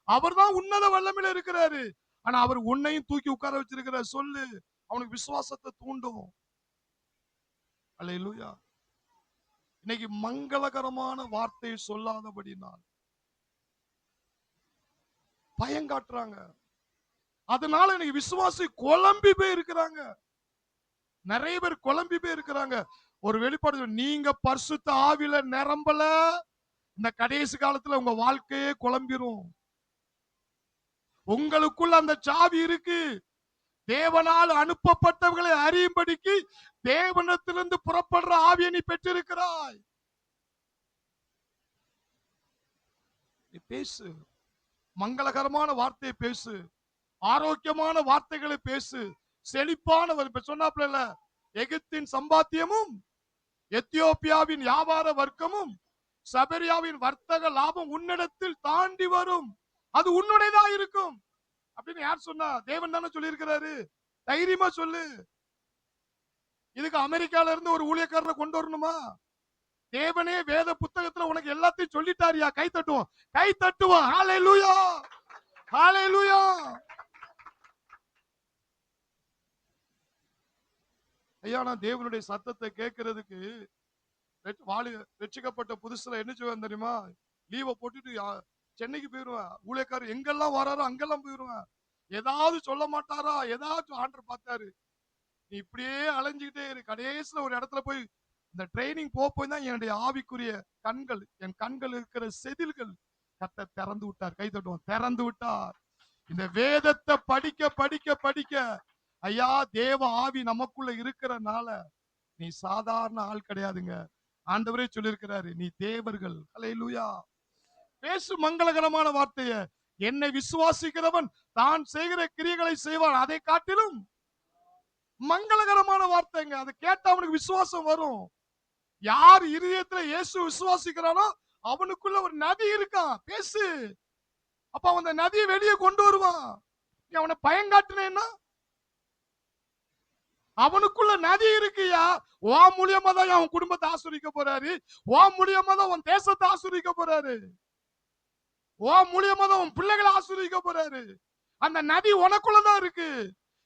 அவர் தான் உன்னத வல்லமையில இருக்கிறாரு. ஆனா அவர் உன்னையும் தூக்கி உட்கார வச்சிருக்கிறார். சொல்லு, அவனுக்கு விசுவாசத்தை தூண்டும். அல்லேலூயா. இன்னைக்கு மங்களகரமான வார்த்தையை சொல்லாதபடினால் பயங்காட்டுறாங்க. அதனால இன்னைக்கு விசுவாசி குழம்பி போய் இருக்கிறாங்க. நிறைய பேர் குழம்பி போய் இருக்கிறாங்க. ஒரு வெளிப்பாடு, நீங்க பரிசுத்த ஆவியில நிரம்பல, இந்த கடைசி காலத்துல உங்க வாழ்க்கையே குழம்பிரும். உங்களுக்குள்ள அந்த சாவி இருக்கு. தேவனால் அனுப்பப்பட்டவர்களை அறியும்படிக்கு தேவனத்திலிருந்து புறப்படுற ஆவியை நீ பெற்றிருக்கிறாய். நீ பேசு, மங்களகரமான வார்த்தையை பேசு, ஆரோக்கியமான வார்த்தைகளை பேசு, செழிப்பானவர். இப்ப சொன்னாப்ல, எகிப்தின் சம்பாத்தியமும் எத்தியோப்பியாவின் வியாபார வர்க்கமும் சபரியாவின் வர்த்தக லாபம் உன்னிடத்தில் தாண்டி வரும், அது உன்னுடையதா இருக்கும் அப்படின்னு யார் சொன்னா? தேவன் தானே சொல்லி இருக்கிறாரு. தைரியமா சொல்லு. இதுக்கு அமெரிக்கால இருந்து ஒரு ஊழியக்காரரை கொண்டு வரணுமா? தேவனே வேத புத்தகத்துல உனக்கு எல்லாத்தையும் சொல்லிட்டாரியா? கை தட்டுவோம், கை தட்டுவோம். ஹalleluya, ஹalleluya. ஐயா, நான் தேவனுடைய சத்தத்தை கேட்கறதுக்கு ரட்சிக்கப்பட்ட புதுசுல என்ன செய்வேன் தெரியுமா? லீவை போட்டுட்டு சென்னைக்கு போயிருவேன். ஊழியக்காரர் எங்கெல்லாம் வராரோ அங்கெல்லாம் போயிருவேன். ஏதாவது சொல்ல மாட்டாரா? ஏதாச்சும் ஆண்டர் பார்த்தாரு, நீ இப்படியே அலைஞ்சுக்கிட்டே இரு. கடைசியில ஒரு இடத்துல போய் இந்த ட்ரைனிங் போய் தான் என்னுடைய ஆவிக்குரிய கண்கள், என் கண்கள் இருக்கிற செதில்கள் கர்த்தர் திறந்து விட்டார். கை தட்டுவோம். திறந்து விட்டார். இந்த வேதத்தை படிக்க படிக்க படிக்க, ஐயா, தேவ ஆவி நமக்குள்ள இருக்கிறனால நீ சாதாரண ஆள் கிடையாதுங்க. ஆண்டவரே சொல்லியிருக்கிறாரு, நீ தேவர்கள். ஹல்லேலூயா. பேசு மங்களகரமான வார்த்தைய. என்னை விசுவாசிக்கிறவன் தான் செய்கிற கிரியைகளை செய்வான், அதை காட்டிலும் மங்களகரமான வார்த்தைங்க. அதை கேட்டா அவனுக்கு விசுவாசம் வரும். யார் இருதயத்துல இயேசு விசுவாசிக்கிறானோ அவனுக்குள்ள ஒரு நதி இருக்கான். பேசு. அப்ப அவன் அந்த நதியை வெளியே கொண்டு வருவான். நீ அவனை பயங்காட்டினேன்னா, அவனுக்குள்ள நதி இருக்குயா. வா மூலியமா தான் அவன் குடும்பத்தை ஆசீர்வதிக்க போறாரு. வா மூலியமா தான் அவன் தேசத்தை ஆசீர்வதிக்க போறாரு. வா மூலியமா தான் அவன் பிள்ளைகளை ஆசீர்வதிக்க போறாரு. அந்த நதி உனக்குள்ளதான் இருக்கு.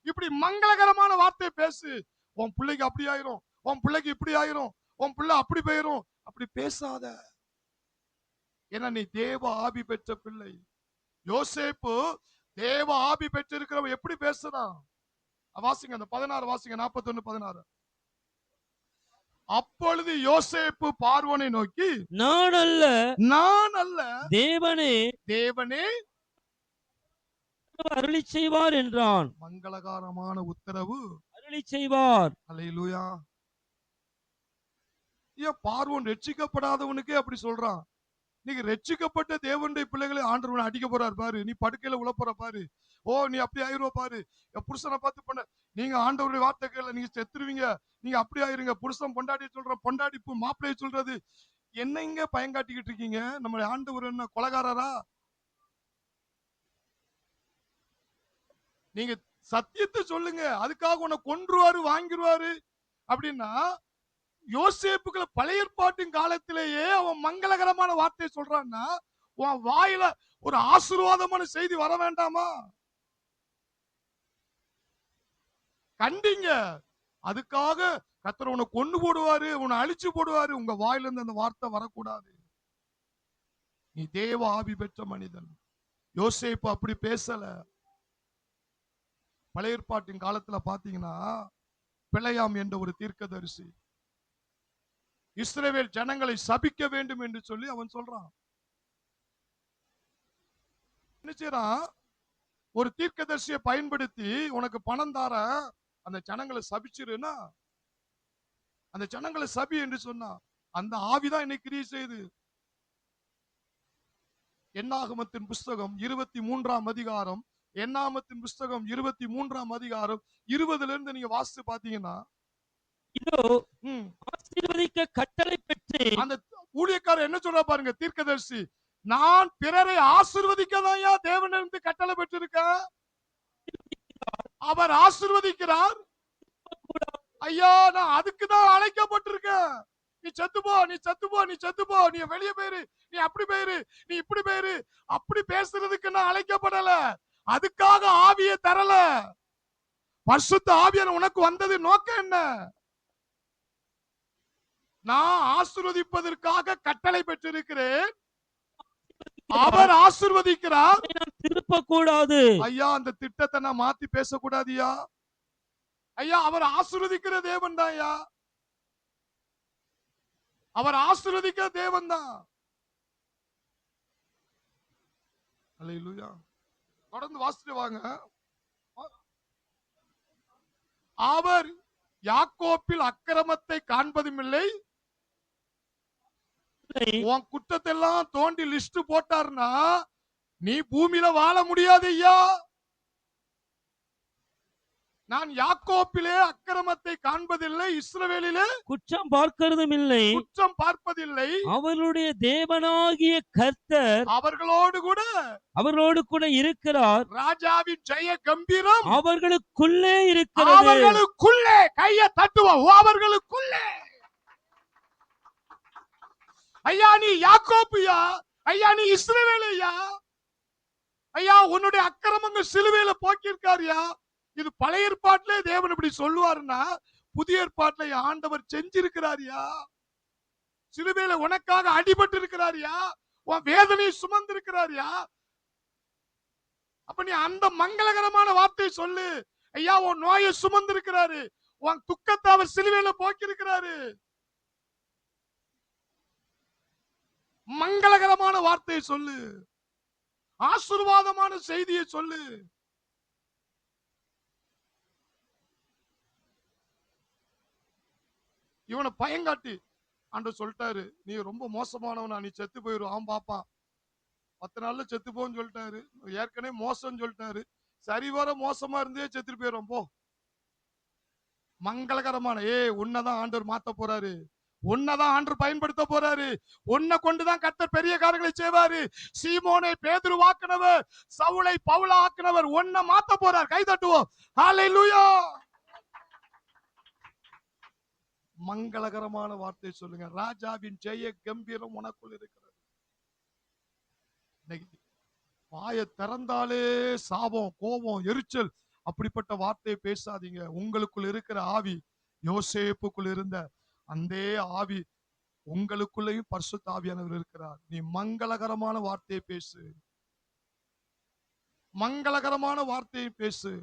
இப்படி மங்களகரமான வார்த்தை பேசு. உன் பிள்ளைக்கு அப்படி ஆயிரும், உன் பிள்ளைக்கு இப்படி ஆயிரும், உன் பிள்ளை அப்படி போயிரும். அப்படி பேசாத. ஏன்னா நீ தேவ ஆவி பெற்ற பிள்ளை. யோசேப்பு தேவ ஆவி பெற்றிருக்கிறவன் எப்படி பேசுறான்? வாசிங்க அந்த 16, வாசிங்க 41, 16. அப்பொழுது யோசேப்பு பார்வோனை நோக்கி, நான் அல்ல, நான் அல்ல, தேவனே தேவனே அருளி செய்வார் என்றான். மங்களகரமான உத்தரவு அருளி செய்வார். அல்லேலூயா. ஏன் பார்வோன் ரட்சிக்கப்படாதவனுக்கே அப்படி சொல்றான்? நீங்க ரட்சிக்கப்பட்ட தேவனுடைய பிள்ளைகளை ஆண்டவனை அடிக்க போறாரு பாரு, நீ படுக்கையில உழப்பற பாரு, ஓ நீ அப்படி ஆயிருவ பாரு, என் புருஷனை பார்த்து பண்ண, நீங்க ஆண்டவருடைய வார்த்தைகளை நீங்க செத்துருவீங்க, நீங்க அப்படி ஆயிருங்க. புருஷன் பொண்டாடி சொல்ற, பொண்டாடி மாப்பிள்ளைய சொல்றது, என்ன இங்க பயங்காட்டிக்கிட்டு இருக்கீங்க? நம்மளுடைய ஆண்டவர் என்ன கொலைகாரரா? நீங்க சத்தியத்தை சொல்லுங்க, அதுக்காக உன்னை கொன்றுவாரு வாங்கிடுவாரு அப்படின்னா, யோசேப்புக்களை பழைய ஏற்பாட்டின் காலத்திலேயே அவன் மங்களகரமான வார்த்தையை சொல்றான்னா, உன் வாயில ஒரு ஆசீர்வாதமான செய்தி வர வேண்டாமா? கண்டிங்க. அதுக்காக கர்த்தர் உன்னை கொண்டு போடுவாரு, உன்னை அழிச்சு போடுவாரு. உங்க வாயில இருந்து அந்த வார்த்தை வரக்கூடாது. நீ தேவ ஆவி பெற்ற மனிதன். யோசேப்பு அப்படி பேசல. பழைய ஏற்பாட்டின் காலத்துல பாத்தீங்கன்னா, பிழையாம் என்ற ஒரு தீர்க்கதரிசி இஸ்ரவேல் ஜனங்களை சபிக்க வேண்டும் என்று சொல்லி அவன் சொல்றான். ஒரு தீர்க்கதரிசியை பயன்படுத்தி, உனக்கு பணம் தார, அந்த ஜனங்களை சபிச்சிருன்னா, அந்த ஜனங்களை சபி என்று சொன்னா, அந்த ஆவிதான் இன்னைக்கு கிரியை செய்து. என்னாகமத்தின் புஸ்தகம் 23ஆம் அதிகாரம் என்னாமத்தின் புஸ்தகம் 23ஆம் அதிகாரம் 20ல இருந்து நீங்க வாசித்து பாத்தீங்கன்னா இதோ ம், ஆசீர்வதிக்க கட்டளை பெற்று அந்த ஊழியக்காரர் என்ன சொல்றா பாருங்க, தீர்க்கதரிசி, நான் பிறரை ஆசீர்வதிக்கதாயா தேவனிடந்து கட்டளை பெற்றிருக்கேன். அவர் ஆசீர்வதிக்கிறார். ஐயா, நான் அதுக்கு தான் அழைக்கப்பட்டிருக்கேன். நீ செத்து போ, நீ செத்து போ, நீ செத்து போ, நீ வெளியே போயிரு, நீ அப்படி போயிரு, நீ இப்படி போயிரு, அப்படி பேசுறதுக்கு நான் அழைக்கப்படல. அதுக்காக ஆவியை தரல. பரிசுத்த ஆவியான உனக்கு வந்தது நோக்கம் என்ன? நான் ஆசீர்வதிப்பதற்காக கட்டளை பெற்றிருக்கிறேன். அவர் ஆசீர்வதிக்கிறார். அதை நாம் திருப்ப கூடாது. ஐயா, அந்த திட்டத்தை நான் மாத்தி பேசக்கூடாதியா. ஐயா, அவர் ஆசீர்வதிக்கிற தேவன் தான். ஐயா, அவர் ஆசீர்வதிக்கிற தேவன் தான். அல்லேலூயா. தொடர்ந்து வாசிட்டு வாங்க. அவர் யாக்கோப்பில் அக்கிரமத்தை காண்பதும் இல்லை. உன் குற்றத்தை எல்லாம் தோண்டி லிஸ்ட் போட்டார்னா நீ பூமியில வாழ முடியாது ஐயா. நான் யாக்கோப்பிலே அக்கிரமத்தை காண்பதில்லை, இஸ்ரவேலிலே குற்றம் பார்க்கிறதும் இல்லை. குற்றம் பார்ப்பதில்லை. அவருடைய தேவனாகிய கர்த்தர் அவர்களோடு கூட இருக்கிறார். ராஜாவின் ஜெய கம்பீரம் அவர்களுக்குள்ளே இருக்கிறது. அவர்களுக்குள்ளே. கையை தட்டுவோம். அவர்களுக்குள்ளே. ஐயா, நீ யாக்கோப்புயா. ஐயா, நீ இஸ்ரவேலையா. ஐயா, உன்னுடைய அக்கிரமங்கள் சிலுவையில போக்கியிருக்காருயா. இது பழைய ஏற்பாட்டிலே தேவன் இப்படி சொல்லுவாருன்னா புதிய ஏற்பாட்டிலே ஆண்டவர் செஞ்சிருக்கிறாரியா. சிலுவையில உனக்காக அடிபட்டு இருக்கிறாரியா. உன் வேதனையை சுமந்திருக்கிறாரியா. அப்ப நீ அந்த மங்களகரமான வார்த்தையை சொல்லு. ஐயா, உன் நோயை சுமந்திருக்கிறாரு. உன் துக்கத்தை அவர் சிலுவையில போக்கியிருக்கிறாரு. மங்களகரமான வார்த்தையை சொல்லு. ஆசீர்வாதமான செய்தியை சொல்லு. இவனை பயங்காட்டி ஆண்டவர் சொல்லிட்டாரு, நீ ரொம்ப மோசமானவனா, நீ செத்து போயிரு. அவன் பாப்பான் 10 நாள்ல செத்து போன்னு சொல்லிட்டாரு. ஏற்கனவே மோசம் சொல்லிட்டாரு. சரிவர மோசமா இருந்தே செத்து போயிரும் போ. மங்களகரமான உன்னதான் ஆண்டவர் மாத்த போறாரு. உன்னதான் ஆண்டவர் பயன்படுத்த போறாரு. உன்னை கொண்டுதான் கர்த்தர் பெரிய காரியங்களை செய்வாரு. சீமோனை பேதுரு ஆக்கினவர், சவுலை பவுலா ஆக்கினவர் உன்னை மாத்த போறார். கை தட்டுவோம். ஹல்லேலூயா. மங்களகரமான வார்த்தை சொல்லுங்க. ராஜாவின் ஜெய கம்பீரம் உனக்குள் இருக்கிறது. வாயை திறந்தாலே சாபம், கோபம், எரிச்சல், அப்படிப்பட்ட வார்த்தையை பேசாதீங்க. உங்களுக்குள் இருக்கிற ஆவி, யோசேப்புக்குள் இருந்த அந்த ஆவி உங்களுக்குள்ளேயும் பரிசுத்த ஆவியானவர் இருக்கிறார். நீ மங்களகரமான வார்த்தையை பேசு. மங்களகரமான வார்த்தையை பேசு.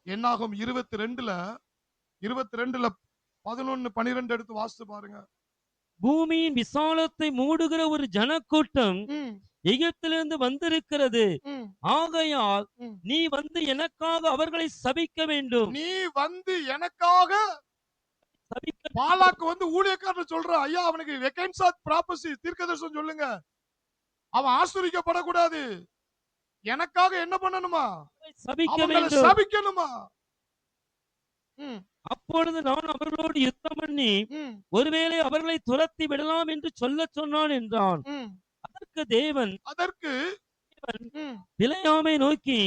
என்னாகும் 22ல 11-12 எடுத்து வாசித்து பாருங்க. பூமியின் விசாலத்தை மூடுகிற ஒரு ஜனக்கூட்டம் எகிப்திலிருந்து வந்திருக்கிறது. ஆகையால் நீ வந்து எனக்காக அவர்களை சபிக்க வேண்டும். நீ வந்து எனக்காக. பாலாக்கு வந்து ஊழியக்காரர் சொல்றான், ஐயா, அவனுக்கு வெக்கன்ஸ் ஆஃப் ப்ராபசி தீர்க்கதரிசனம் சொல்லுங்க. அவன் ஆசீர்வதிக்கப்படக்கூடாது. எனக்காக என்ன பண்ணணுமா? சபிக்கணுமா? அப்பொழுது நான் அவர்களோடு யுத்தம் பண்ணி ஒருவேளை அவர்களை துரத்தி விடலாம் என்று சொல்ல சொன்னான் என்றான். அதற்கு தேவன் பிலேயாமை நோக்கி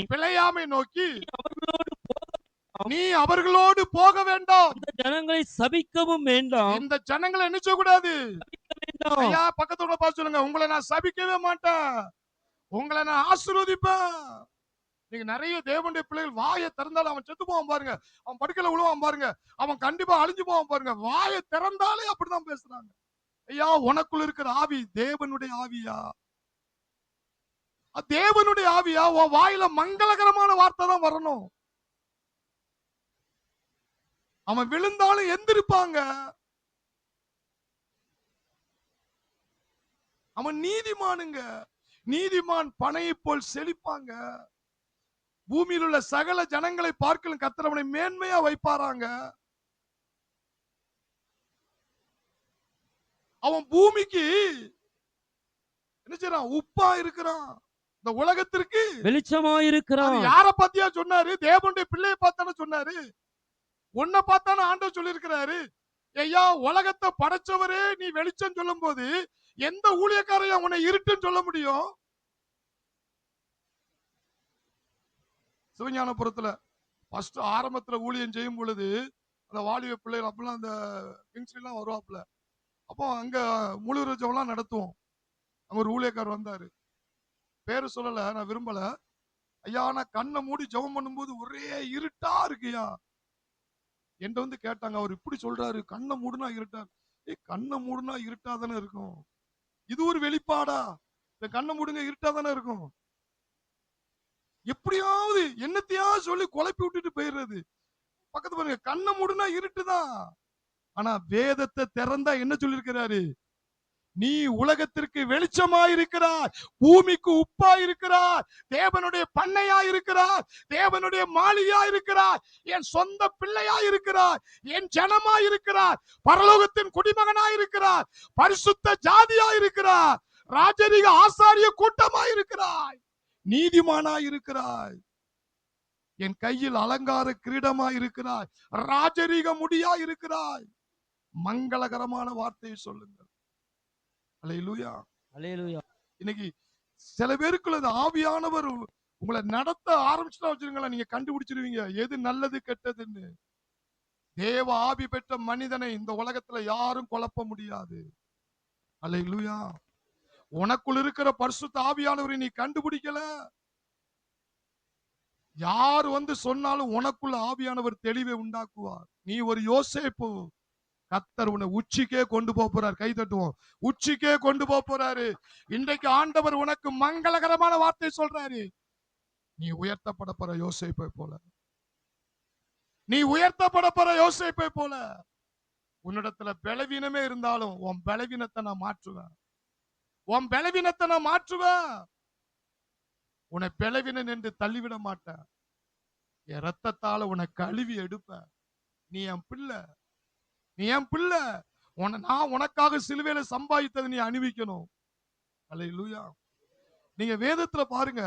நீ அவர்களோடு போக வேண்டாம். இந்த ஜனங்களை சபிக்கவும் வேண்டாம். இந்த ஜனங்களை என்ன செய்யக்கூடாது? ஐயா, பக்கத்தோட பார்த்து சொல்லுங்க, உங்களை நான் சபிக்கவே மாட்டேன், உங்களை நான் ஆசீர்வதிப்பேன். நீங்க நிறைய தேவனுடைய பிள்ளைகள் வாயை திறந்தாலும் அவன் செத்து போவான் பாருங்க, அவன் படுக்கையில விழுவான் பாருங்க, அவன் கண்டிப்பா அழிஞ்சு போவான் பாருங்க. வாயை திறந்தாலே அப்படிதான் பேசுறாங்க. ஐயா, உனக்குள்ள இருக்கிற ஆவி தேவனுடைய ஆவியா? தேவனுடைய ஆவியா? உன் வாயில மங்களகரமான வார்த்தை தான் வரணும். அவன் விழுந்தாலும் எந்திருப்பாங்க. அவன் நீதிமானுங்க. நீதிமான் பனையை போல் செழிப்பாங்க. பூமியில் உள்ள சகல ஜனங்களை பார்க்கலும் கர்த்தர் அவனை மேன்மையா வைப்பாராங்க. அவன் பூமிக்கு என்ன செய்றான்? உப்பா இருக்கிறான். இந்த உலகத்திற்கு அது வெளிச்சமாயிருக்கிறான். யார பாத்தியா சொன்னாரு? தேவனுடைய பிள்ளையை பார்த்தானே சொன்னாரு. உன்னை பார்த்தானே ஆண்டவர் சொல்லியிருக்கிறாரு. ஐயா, உலகத்தை படைச்சவரே நீ வெளிச்சம் சொல்லும் போது எந்த ஊழியக்காரையா உன்னை இருட்டுன்னு சொல்ல முடியும்? சிவஞானபுரத்துல ஃபர்ஸ்ட் ஆரம்பத்துல ஊழியம் செய்யும் பொழுது அந்த வாலிப பிள்ளைகள் அப்பெல்லாம் அந்த கிங்ஸ்லாம் வருவாப்புல. அப்போ அங்க முழு ஜெபம்லாம் நடத்துவோம். அங்க ஒரு ஊழியக்காரர் வந்தாரு. பேரு சொல்லல, நான் விரும்பல. ஐயா, நான் கண்ணை மூடி ஜெபம் பண்ணும்போது ஒரே இருட்டா இருக்குயா. என்கிட்ட வந்து கேட்டாங்க, அவர் இப்படி சொல்றாரு, கண்ணை மூடுனா இருட்டா. கண்ணை மூடுனா இருட்டா தானே இருக்கும். இது ஒரு வெளிப்பாடா? இந்த கண்ணை மூடுங்க இருட்டா தானே இருக்கும். எப்படியாவது என்னத்தையாவது சொல்லி குழப்பி விட்டுட்டு போயிடுறது. பக்கத்து பாருங்க, கண்ணை மூடுனா இருட்டுதான். ஆனா வேதத்தை திறந்தா என்ன சொல்லிருக்கிறாரு? நீ உலகத்திற்கு வெளிச்சமாயிருக்கிறார், பூமிக்கு உப்பா இருக்கிறார், தேவனுடைய பண்ணையா இருக்கிறார், தேவனுடைய மாளிகையா இருக்கிறார், என் சொந்த பிள்ளையா இருக்கிறார், என் ஜனமா இருக்கிறார், பரலோகத்தின் குடிமகனா இருக்கிறார், பரிசுத்த ஜாதியா இருக்கிறார், ராஜரீக ஆசாரிய கூட்டமா இருக்கிறாய், நீதிமானா இருக்கிறாய், என் கையில் அலங்கார கிரீடமா இருக்கிறாய், ராஜரீக முடியா இருக்கிறாய். மங்களகரமான வார்த்தையை சொல்லுங்கள். அல்லேலூயா. அல்லேலூயா. இன்னைக்கு சில பேருக்குள்ள இந்த ஆவியானவர் உங்களை நடத்த ஆரம்பிச்சுட்டா வச்சிருங்களா, நீங்க கண்டுபிடிச்சிருவீங்க எது நல்லது கெட்டதுன்னு. தேவ ஆவி பெற்ற மனிதனை இந்த உலகத்துல யாரும் குழப்ப முடியாது. அல்லேலூயா. உனக்குள் இருக்கிற பரிசுத்த ஆவியானவரை நீ கண்டுபிடிக்கல, யார் வந்து சொன்னாலும் உனக்குள்ள ஆவியானவர் தெளிவை உண்டாக்குவார். நீ ஒரு யோசேப்பு. கர்த்தர் உன்னை உச்சிக்கே கொண்டு போறார். கை தட்டுவோம். உச்சிக்கே கொண்டு போறாரு. இன்றைக்கு ஆண்டவர் உனக்கு மங்களகரமான வார்த்தை சொல்றாரு. நீ உயர்த்தப்பட போற யோசேப்பை போல, நீ உயர்த்தப்பட போற யோசேப்பை போல. உன்னிடத்துல பலவீனமே இருந்தாலும் உன் பலவீனத்தை நான் மாற்றுவேன். உன் பலவீனத்தை நான் மாற்றுவேன். உன்னை பலவீனன் என்று தள்ளிவிட மாட்டேன். என் ரத்தத்தால உன்னை கழுவி எடுப்பேன். நீ என் பிள்ளை, நீ என் பிள்ளை. நான் உனக்காக சிலுவையில சம்பாதித்ததை நீ அணிவிக்கணும். அல்லேலூயா. நீங்க வேதத்துல பாருங்க,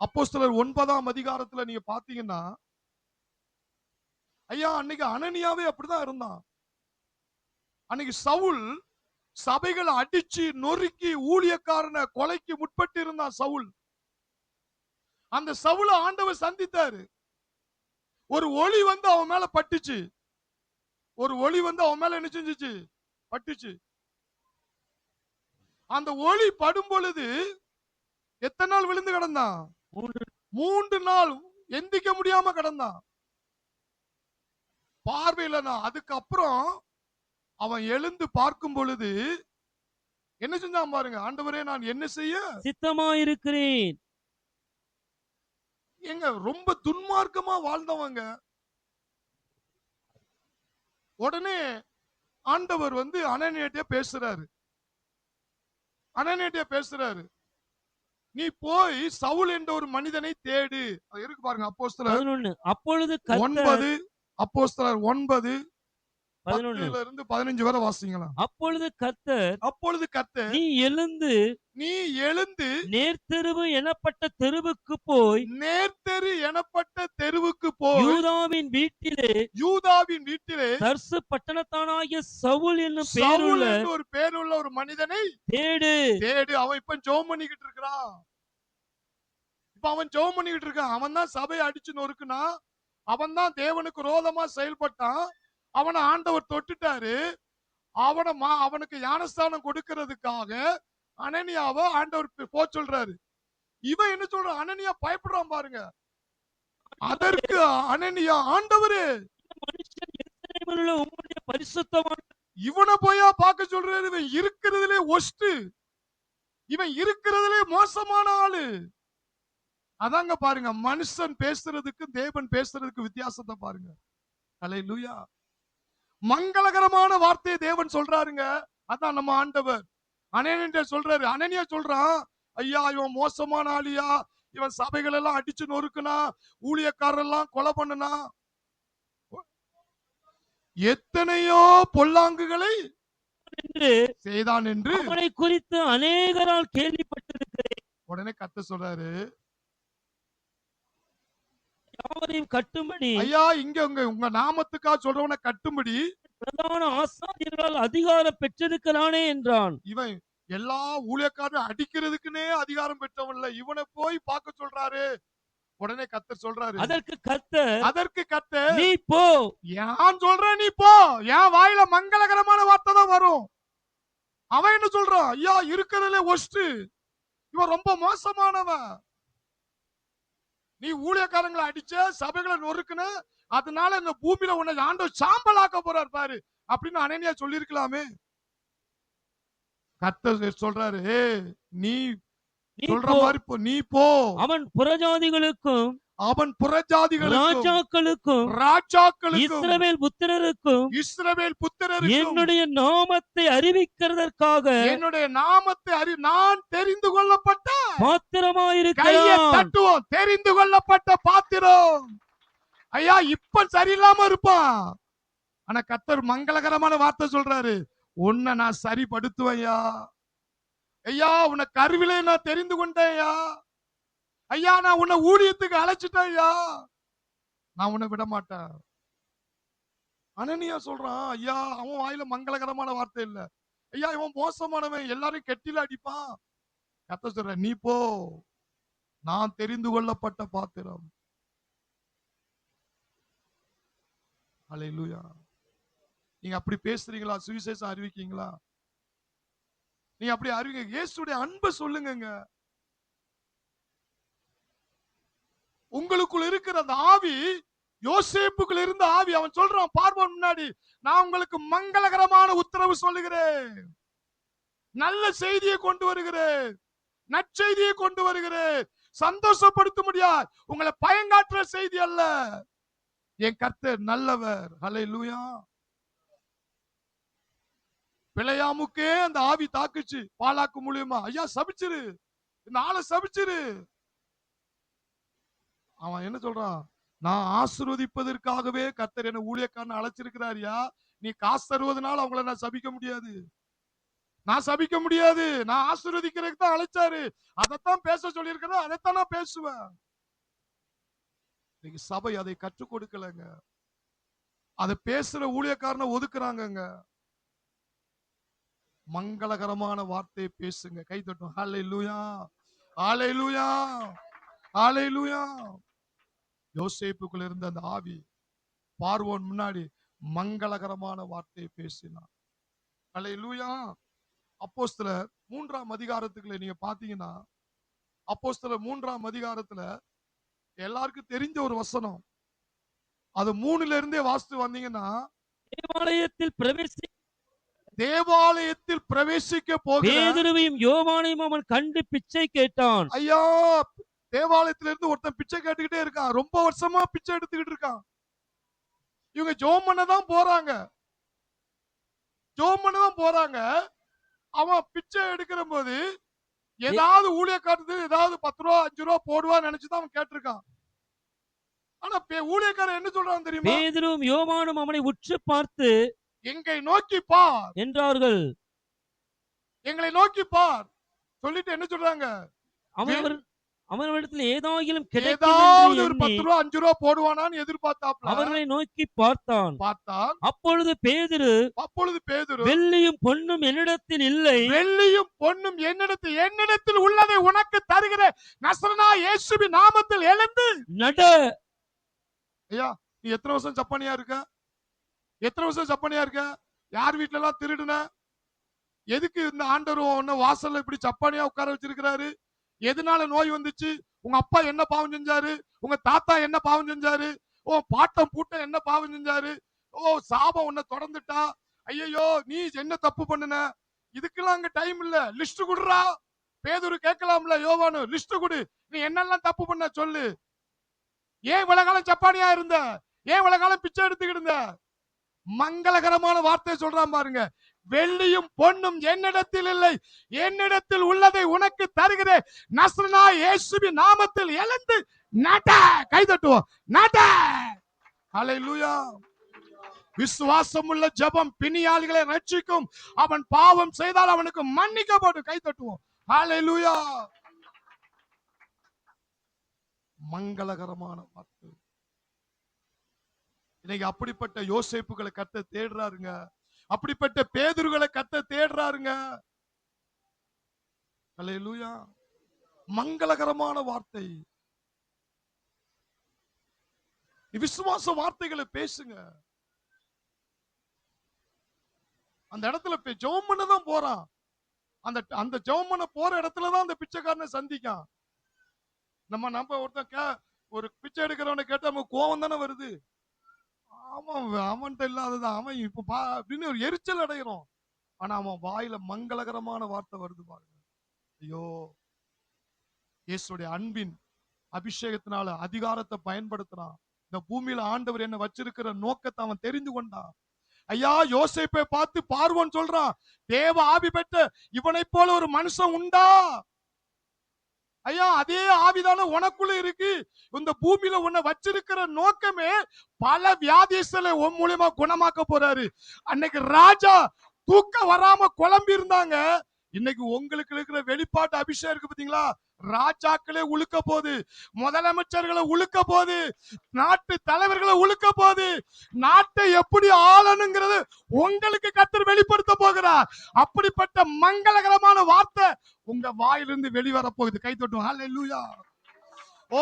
அப்போஸ்தலர் 9ஆம் அதிகாரத்துல நீங்க பாத்தீங்கன்னா, ஐயா அன்னைக்கு அனனியாவே அப்படிதான் இருந்தான். அன்னைக்கு சவுல் சபைகளை அடிச்சு நொறுக்கி ஊழியக்காரனை கொலைக்கு முற்பட்டு இருந்தான் சவுல். அந்த சவுல ஆண்டவர் சந்தித்தாரு. ஒரு ஒளி வந்து அவன் மேல பட்டுச்சு. ஒரு ஒளி வந்து அவன் மேல என்ன செஞ்சுச்சு? பட்டுச்சு. அந்த ஒளி படும் பொழுது எத்தனை நாள் விழுந்து கிடந்தான்? 3 நாள் எந்திக்க முடியாம கிடந்தான். பார்வையில. அதுக்கப்புறம் அவன் எழுந்து பார்க்கும் பொழுது என்ன செஞ்சான் பாருங்க. ஆண்டவரே, நான் என்ன செய்ய சித்தமாயிருக்கிறேன். எங்க ரொம்ப துன்மார்க்கமா வாழ்ந்தவங்க. உடனே ஆண்டவர் வந்து அனனியாட்ட பேசுறாரு. அனனியாட்ட பேசுறாரு. நீ போய் சவுல் என்ற ஒரு மனிதனை தேடு. அது இருக்கு பாருங்க, அப்போஸ்தலர் 11. அப்பொழுது கர்த்தர் 9, அப்போஸ்தலர் 9 11. 10 இருந்து 15 வரை வாசிங்களா. அப்பொழுது கர்த்தர் நீ எழுந்து நேர்த்தெருவு எனப்பட்ட தெருவுக்கு போய் யூதாவின் வீட்டிலே தர்சு பட்டணத்தானாகிய சவுல் என்னும் சவுல் என்ற ஒரு பேருள்ள ஒரு மனிதனை தேடு. அவன் இப்ப ஜெபம் பண்ணிக்கிட்டு இருக்கிறான். அவன் தான் சபையை அடிச்சு நொறுக்குனா, அவன் தான் தேவனுக்கு விரோதமா செயல்பட்டான். அவனை ஆண்டவர் தொட்டுட்டாரு. அவனுக்கு ஞானஸ்தானம் கொடுக்கிறதுக்காக அனனியாவை ஆண்டவர் போ சொல்றாரு. இவன் என்ன சொல்றான்? அனனியா பயப்படுறான் பாருங்க. அதற்கு அனனியா, ஆண்டவரே, மனுஷன் எருசலேமில் உள்ள உம்முடைய பரிசுத்தமான இவனை போயா பார்க்க சொல்றாரு? இவன் இருக்கிறதுலே ஒஸ்ட், இவன் இருக்கிறதுலே மோசமான ஆளு. அதாங்க பாருங்க, மனுஷன் பேசுறதுக்கு தேவன் பேசுறதுக்கு வித்தியாசத்தை பாருங்க. அல்லேலூயா. மங்களகரமான வார்த்தையை தேவன் சொல்றாருங்க. அதான் நம்ம ஆண்டவர் அனனியா சொல்றாரு. அனனியா சொல்றான், ஐயா இவன் மோசமான ஆளியா, இவன் சபைகள் எல்லாம் அடிச்சு நொறுக்குனா, ஊழியக்காரர் எல்லாம் கொலை பண்ணுனா, எத்தனையோ பொல்லாங்குகளை செய்தான் என்று அவனை குறித்து அநேகரால் கேள்விப்பட்டிருக்கிறேன். உடனே உடனே கர்த்தர் சொல்றாரு, யாவரையும் கட்டும்படி ஐயா இங்க உங்க நாமத்துக்கா சொல்றவனை கட்டும்படி பிரதான ஆசாரியர்களால் அதிகாரம் பெற்றிருக்கிறானே என்றான். இவன் எல்லா ஊழியக்காரரும் அடிக்கிறதுக்குன்னே அதிகாரம் பெற்றவன் இல்ல, இவனை போய் பார்க்க சொல்றாரு. உடனே கர்த்தர் சொல்றாரு, அதற்கு கர்த்தர் நீ போ. நான் சொல்றேன் நீ போ. என் வாயில மங்களகரமான வார்த்தை தான் வரும். அவன் என்ன சொல்றான், ஐயா இருக்கிறதுல ஒஸ்ட், இவன் ரொம்ப மோசமானவன், நீ ஊழியக்காரங்களை அடிச்ச, சபைகளை நொறுக்குன, அதனால இந்த பூமியில உன்னை ஆண்டவர் சாம்பலாக்க போறார் பாரு அப்படின்னு அனனியா சொல்லிருக்கலாமே. கர்த்தர் சொல்றாரு, நீ சொல்ற மாதிரி நீ போ. அவன் புறஜாதிகளுக்கும் ராஜாக்களுக்கும் இஸ்ரவேல் புத்திரருக்கும் என்னுடைய நாமத்தை அறிவிக்கிறதற்காக நான் தெரிந்து கொள்ளப்பட்ட பாத்திரமாயிருக்கிறேன். தெரிந்து கொள்ளப்பட்ட பாத்திரம். ஐயா இப்ப சரியில்லாம இருப்பான், ஆனா கர்த்தர் மங்களகரமான வார்த்தை சொல்றாரு, உன்னை நான் சரிப்படுத்துவையா. ஐயா உன்னை கருவிலே நான் தெரிந்து கொண்டேன் ஐயா, நான் உன்னை ஊழியத்துக்கு அழைச்சிட்டேன் ஐயா, நான் உன்னை விட மாட்டேன். அனனியா சொல்றான், ஐயா அவன் வாயில மங்களகரமான வார்த்தை இல்ல, ஐயா இவன் மோசமானவன், எல்லாரும் கெட்டில அடிப்பான். கர்த்தர் சொல்ற, நீ போ, நான் தெரிந்து கொள்ளப்பட்ட பாத்திரம். அல்லேலூயா. நீங்க அப்படி பேசுறீங்களா? சுவிசேஷம் அறிவிக்கீங்களா? நீங்க அப்படி அறிவிங்க. இயேசுடைய அன்பை சொல்லுங்க. உங்களுக்குள்ள இருக்கிற அந்த ஆவி, யோசேப்புக்குள்ள இருந்த ஆவி, அவன் சொல்றான் பார்வோன் முன்னாடி, நான் உங்களுக்கு மங்களகரமான உத்தரவு சொல்லுகிறேன், நல்ல செய்தியை கொண்டு வருகிறேன், நற்செய்தியை கொண்டு வருகிறேன், சந்தோஷப்படுத்த முடியாது, உங்களை பயங்காட்டுற செய்தி அல்ல, என் கர்த்தர் நல்லவர். ஹல்லேலூயா. பிழையாமுக்கே அந்த ஆவி தாக்குச்சு பாலாக்கு மூலியமா, ஐயா சபிச்சிரு, இந்த ஆளை சபிச்சிரு. அவன் என்ன சொல்றான், நான் ஆசீர்வதிப்பதற்காகவே கர்த்தர் என்ன ஊழியக்காரன் அழைச்சிருக்கிறாரியா, நீ காசு தருவதனால அவங்கள நான் சபிக்க முடியாது, நான் சபிக்க முடியாது, நான் ஆசீர்வதிக்கிறதுக்கு தான் அழைச்சாரு, அதைத்தான் பேச சொல்லியிருக்கிறேன், அதைத்தான் நான் பேசுவேன். சபை அதை கற்றுக் கொடுக்கலங்க, அதை பேசுற ஊழியக்காரனை ஒதுக்குறாங்க. மங்களகரமான வார்த்தையை பேசுங்க. கை தட்டும். ஹல்லேலூயா, ஹல்லேலூயா, ஹல்லேலூயா. யோசேப்புக்குள்ள இருந்த அந்த ஆவி பார்வோன் முன்னாடி மங்களகரமான வார்த்தையை பேசினார். ஹல்லேலூயா. அப்போஸ்தலர் 3ஆம் அதிகாரத்துக்குள்ள நீங்க பாத்தீங்கன்னா, அப்போஸ்தலர் 3ஆம் அதிகாரத்துல எல்லாருக்கும் தெரிஞ்ச ஒரு வசனம், அது 3ல இருந்தே வாசித்து வந்தீங்கன்னா, தேவாலயத்தில் பிரவேசிக்க போகிற பேதுருவையும் யோவானையும் அவன் கண்டு பிச்சை கேட்டான். ஐயா தேவாலயத்துல இருந்து ஒருத்தன் பிச்சை கேட்டுக்கிட்டே இருக்கான், ரொம்ப வருஷமா பிச்சை எடுத்துக்கிட்டு இருக்கான். இவங்க ஜெபம் பண்ண தான் போறாங்க. அவன் பிச்சை எடுக்கிற போது ஏதாவது ஊழியக்காரத்து ஏதாவது 10 ரூபா 5 ரூபா போடுவான்னு நினைச்சுதான் அவன் கேட்டிருக்கான். ஆனா ஊழியக்காரன் என்ன சொல்றான் தெரியுமா? பேதுருவும் யோவானும் அவனை உற்று பார்த்து, எங்களை நோக்கி பார் என்றார்கள். எங்களை நோக்கி பார் சொல்லிட்டு என்ன சொல்றாங்க? அவனிடத்தில் ஏதாகிலும் ஏதாவது ஒரு 10 ரூபா 5 ரூபா போடுவானான்னு எதிர்பார்த்தாப்ல அவர்களை நோக்கி பார்த்தான். அப்பொழுது பேதுரு, வெள்ளியும் பொன்னும் என்னிடத்தில் இல்லை, வெள்ளியும் பொன்னும் என்னிடத்தில் உள்ளதை உனக்கு தருகிறேன், நசரேயனாகிய இயேசுவின் நாமத்தில் எழுந்து நட. ஐயா நீ எத்தனை வருஷம் ஜப்பானியா இருக்க? யார் வீட்டுல எல்லாம் திருடுன? எதுக்கு இந்த ஆண்டவர் வாசல்ல இப்படி ஜப்பானியா உட்கார வச்சிருக்கிறாரு? எதனால நோய் வந்துச்சு? உங்க அப்பா என்ன பாவம் செஞ்சாரு? உங்க தாத்தா என்ன பாவம் செஞ்சாரு? ஓ பாட்டம் பூட்டம் என்ன பாவம் செஞ்சாரு? ஓ சாபம் உன்னை தொடர்ந்துட்டா? ஐயோ நீ என்ன தப்பு பண்ணுன? இதுக்கெல்லாம் அங்க டைம் இல்ல, லிஸ்ட் குடுறா. பேதுரு கேட்கலாம்ல, யோவானு லிஸ்ட் குடு, நீ என்னெல்லாம் தப்பு பண்ண சொல்லு. ஏன் இவ்வளவு காலம் ஜப்பானியா இருந்த? ஏன் இவ்வளவு காலம் பிச்சை எடுத்துக்கிட்டு இருந்த? மங்களகரமான வார்த்தை சொல்றான் பாருங்க, வெள்ளியும் பொன்னும் என்னிடத்தில் இல்லை, என்னிடத்தில் உள்ளதை உனக்கு தருகிறேன், நசரேயனாகிய இயேசுவின் நாமத்தில் எழுந்து நட. கை தட்டுவோம், நட. ஹல்லேலூயா. விசுவாசமுள்ள ஜெபம் பிணியாளிகளை ரட்சிக்கும், அவன் பாவம் செய்தால் அவனுக்கு மன்னிக்கப்படும். கை தட்டுவோம். ஹல்லேலூயா. மங்களகரமான வார்த்தை. இன்னைக்கு அப்படிப்பட்ட யோசேப்புகளை கர்த்தர் தேடுறாருங்க. அப்படிப்பட்ட பேதுருகளை கர்த்தர் தேடுறாருங்க. அல்லேலூயா. மங்களகரமான வார்த்தை. விசுவாச வார்த்தைகளை பேசுங்க. அந்த இடத்துல ஜெபம் பண்ண தான் போறான். அந்த ஜெபம் பண்ண போற இடத்துல தான் அந்த பிச்சைக்காரனை சந்திக்கான். நம்ம ஒரு பிச்சை எடுக்கிறவனை கேட்டா நமக்கு கோவம் தானே வருது. அவன்கிட்ட இல்லாததான் அவன் இப்ப அப்படின்னு ஒரு எரிச்சல் அடைகிறோம். ஆனா அவன் வாயில மங்களகரமான வார்த்தை வருது பாருங்க. ஐயோ, இயேசுடைய அன்பின் அபிஷேகத்தினால அதிகாரத்தை பயன்படுத்துறான். இந்த பூமியில ஆண்டவர் என்ன வச்சிருக்கிற நோக்கத்தை அவன் தெரிந்து கொண்டான். ஐயா, யோசேப்பை பார்த்து பார்வோன் சொல்றான், தேவ ஆவி பெற்ற இவனை போல ஒரு மனுஷன் உண்டா? ஐயா, அதே ஆவிதான உனக்குள்ள இருக்கு. இந்த பூமியில உன்னை வச்சிருக்கிற நோக்கமே பல வியாதிகளை உன் மூலியமா குணமாக்க போறாரு. அன்னைக்கு ராஜா தூக்க வராம குழம்பி இருந்தாங்க. இன்னைக்கு உங்களுக்கு இருக்கிற வெளிப்பாட்டு அபிஷேகம் இருக்கு பாத்தீங்களா? ராஜாக்களே உழுக்க போது, முதலமைச்சர்களை உழுக்க போது, நாட்டு தலைவர்களை உழுக்க போது, நாட்டை எப்படி ஆளணுங்கிறது உங்களுக்கு கர்த்தர் வெளிப்படுத்த போகிறார். அப்படிப்பட்ட மங்களகரமான வார்த்தை உங்க வாயிலிருந்து வெளிவர போகுது. கை தட்டுவோம். ஹல்லேலூயா. ஓ,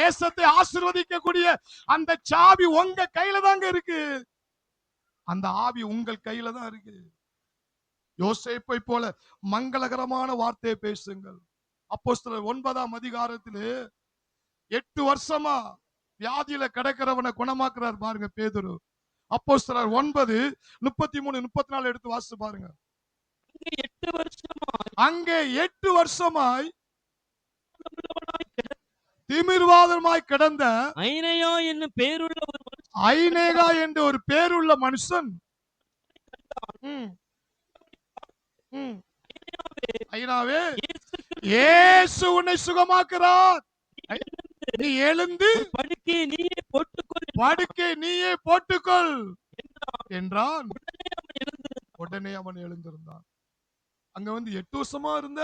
தேசத்தை ஆசீர்வதிக்கக்கூடிய அந்த சாவி உங்க கையில தாங்க இருக்கு. அந்த ஆவி உங்கள் கையில தான் இருக்கு. யோசேப்பை போல மங்களகரமான வார்த்தையை பேசுங்கள். அப்போஸ்தலர் 9ஆம் அதிகாரத்திலே 8 வருஷமா வியாதியில கிடக்கிறவனை குணமாக்குறார் பாருங்க பேதுரு. அப்போஸ்தலர் 9:33-34 எடுத்து வாசிச்சு பாருங்க. அங்கே 8 வருஷமாய் திமிர்வாதமாய் கிடந்த ஐனேயா என்னும் பேருள்ள ஐனேகா என்ற ஒரு பேருள்ள மனுஷன் ஐனாவே, இயேசு உன்னை சுகமாக்குறார். நீ எழுந்து படுக்கை நீயே போட்டுக்கொள் என்றான். உடனே அவன் எழுந்திருந்தான். அங்க 8 வருஷமா இருந்த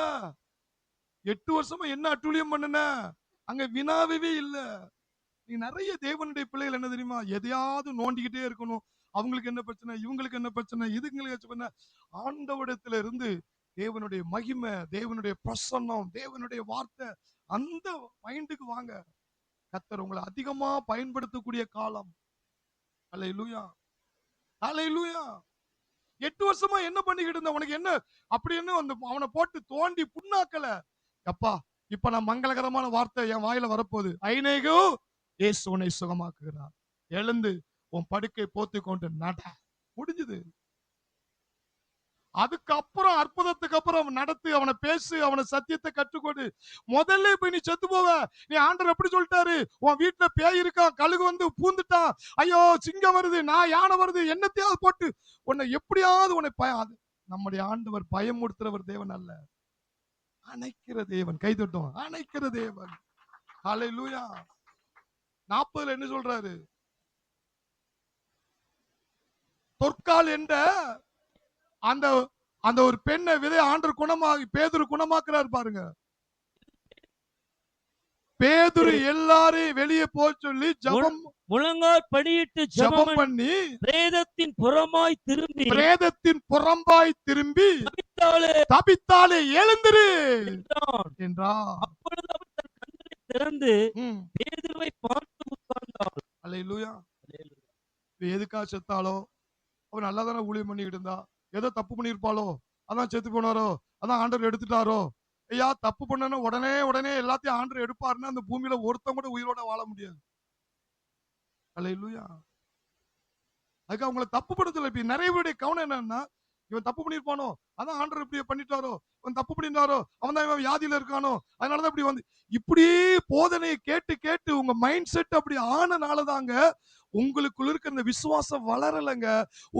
8 வருஷமா என்ன அட்டூழியம் பண்ணன? அங்க வினாவே இல்ல. நீ நிறைய தேவனுடைய பிள்ளைகள் என்ன தெரியுமா, எதையாவது நோண்டிக்கிட்டே இருக்கணும். அவங்களுக்கு என்ன பிரச்சனை, இவங்களுக்கு என்ன பிரச்சனை, இதுங்களுக்கு ஆண்டவரிடத்துல இருந்து தேவனுடைய மகிமை, தேவனுடைய பிரசன்னம், தேவனுடைய வார்த்தை அந்த மைண்டுக்கு வாங்க. கர்த்தர் உங்களை அதிகமா பயன்படுத்தக்கூடிய காலம். அல்லேலூயா, அல்லேலூயா. 8 வருஷமா என்ன பண்ணிக்கிட்டு இருந்த? உனக்கு என்ன அப்படின்னு அவனை போட்டு தோண்டி புண்ணாக்கல. அப்பா, இப்ப நான் மங்களகரமான வார்த்தை என் வாயில வரப்போகுது. ஐனேகோ, இயேசு உன்னை சுகமாக்குகிறார். எழுந்து உன் படுக்கை போத்து கொண்டு நட. முடிஞ்சது. அதுக்கப்புறம் அற்புதத்துக்கு அப்புறம் நடத்து, அவனை பேசு, அவனை சத்தியத்தை கற்றுக்கொடு. முதல்ல இப்ப நீ செத்து போவ. நீ ஆண்டவர் எப்படி சொல்லிட்டாரு? உன் வீட்டுல பேய் இருக்கான், கழுகு பூந்துட்டான், ஐயோ சிங்கம் வருது, நான் யானை வருது, என்னத்தையாவது போட்டு உன்னை எப்படியாவது உன்னை நம்முடைய ஆண்டவர் பயமுறுத்துறவர் தேவன் அல்ல, அணைக்கிற தேவன். கை தட்டும். அணைக்கிற தேவன். ஹல்லேலூயா. 40 என்ன சொல்றாரு? தொற்கால் என்ற அந்த ஒரு பெண்ணை விதை ஆண்டவர் பேதுரு குணமாக்குறாரு பாருங்க. பேதுரு எல்லாரையும் வெளியே போக சொல்லி முழங்கால் படியிட்டு ஜெபம் பண்ணி பிரேதத்தின் புறம்பாய் திரும்பி தபித்தாலே எழுந்திரு என்றார். அப்பொழுது அவர் தன் கண்களை திறந்து பேதுருவை பார்த்து உட்கார்ந்தார். அல்லேலூயா. எதுக்கா செத்தாலோ? அவர் நல்லா தானே ஊழியம் பண்ணிக்கிட்டு இருந்தா. ஏதோ தப்பு பண்ணிருப்பாளோ, அதான் செத்து போனாரோ, அதான் ஆண்டவர் எடுத்துட்டாரோ? ஐயா, தப்பு பண்ணணும் உடனே எல்லாத்தையும் ஆண்டவர் எடுப்பாருன்னா அந்த பூமியில ஒருத்தன் கூட உயிரோட வாழ முடியாது. அல்லேலூயா. அதுக்கு அவங்களை தப்பு படுத்தல. இப்ப நிறைய பேருடைய கவனம் என்னன்னா, இவன் தப்பு பண்ணிருப்பானோ, அதான் ஆண்டவர் இப்படி பண்ணிட்டாரோ, இவன் தப்பு பண்ணிட்டாரோ, அவன் தான் இவன் வியாதியில இருக்கானோ, அதனாலதான் இப்படி இப்படி போதனையை கேட்டு கேட்டு உங்க மைண்ட் செட் அப்படி ஆனனாலதாங்க உங்களுக்குள்ள இருக்கிற இந்த விசுவாசம் வளரலங்க.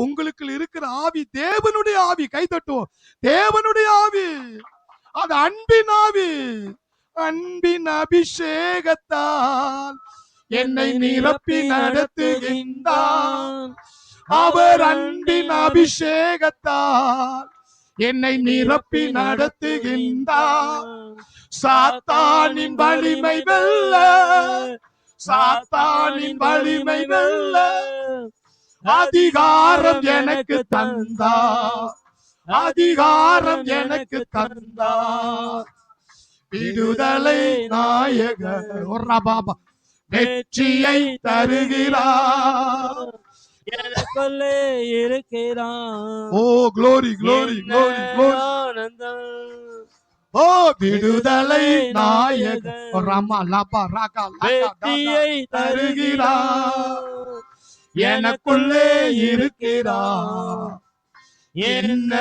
உங்களுக்குள்ள இருக்கிற ஆவி தேவனுடைய ஆவி. கை தட்டுவோம். தேவனுடைய ஆவி, அது அன்பின் ஆவி. அன்பின் அபிஷேகத்தால் என்னை நிரப்பி நடத்துகின்றார். அவர் அன்பின் அபிஷேகத்தால் என்னை நிரப்பி நடத்துகின்றார். சாத்தானின் வலிமை வெல்ல, சாத்தானின் வலிமை வெல்ல அதிகாரம் எனக்கு தந்தார், அதிகாரம் எனக்கு தந்தார். விடுதலை நாயகர் ஒரு பாபா வெற்றியை தருகிறார், எனக்குள்ளே இருக்கிறான். ஓ க்ளோரி க்ளோரி க்ளோரி க்ளோரி. ஆனந்தம். ஓ விடுதலை நாயகர் ரமா லபா ராகா வெற்றியை தருகிறார், எனக்குள்ளே இருக்கிறார். என்ன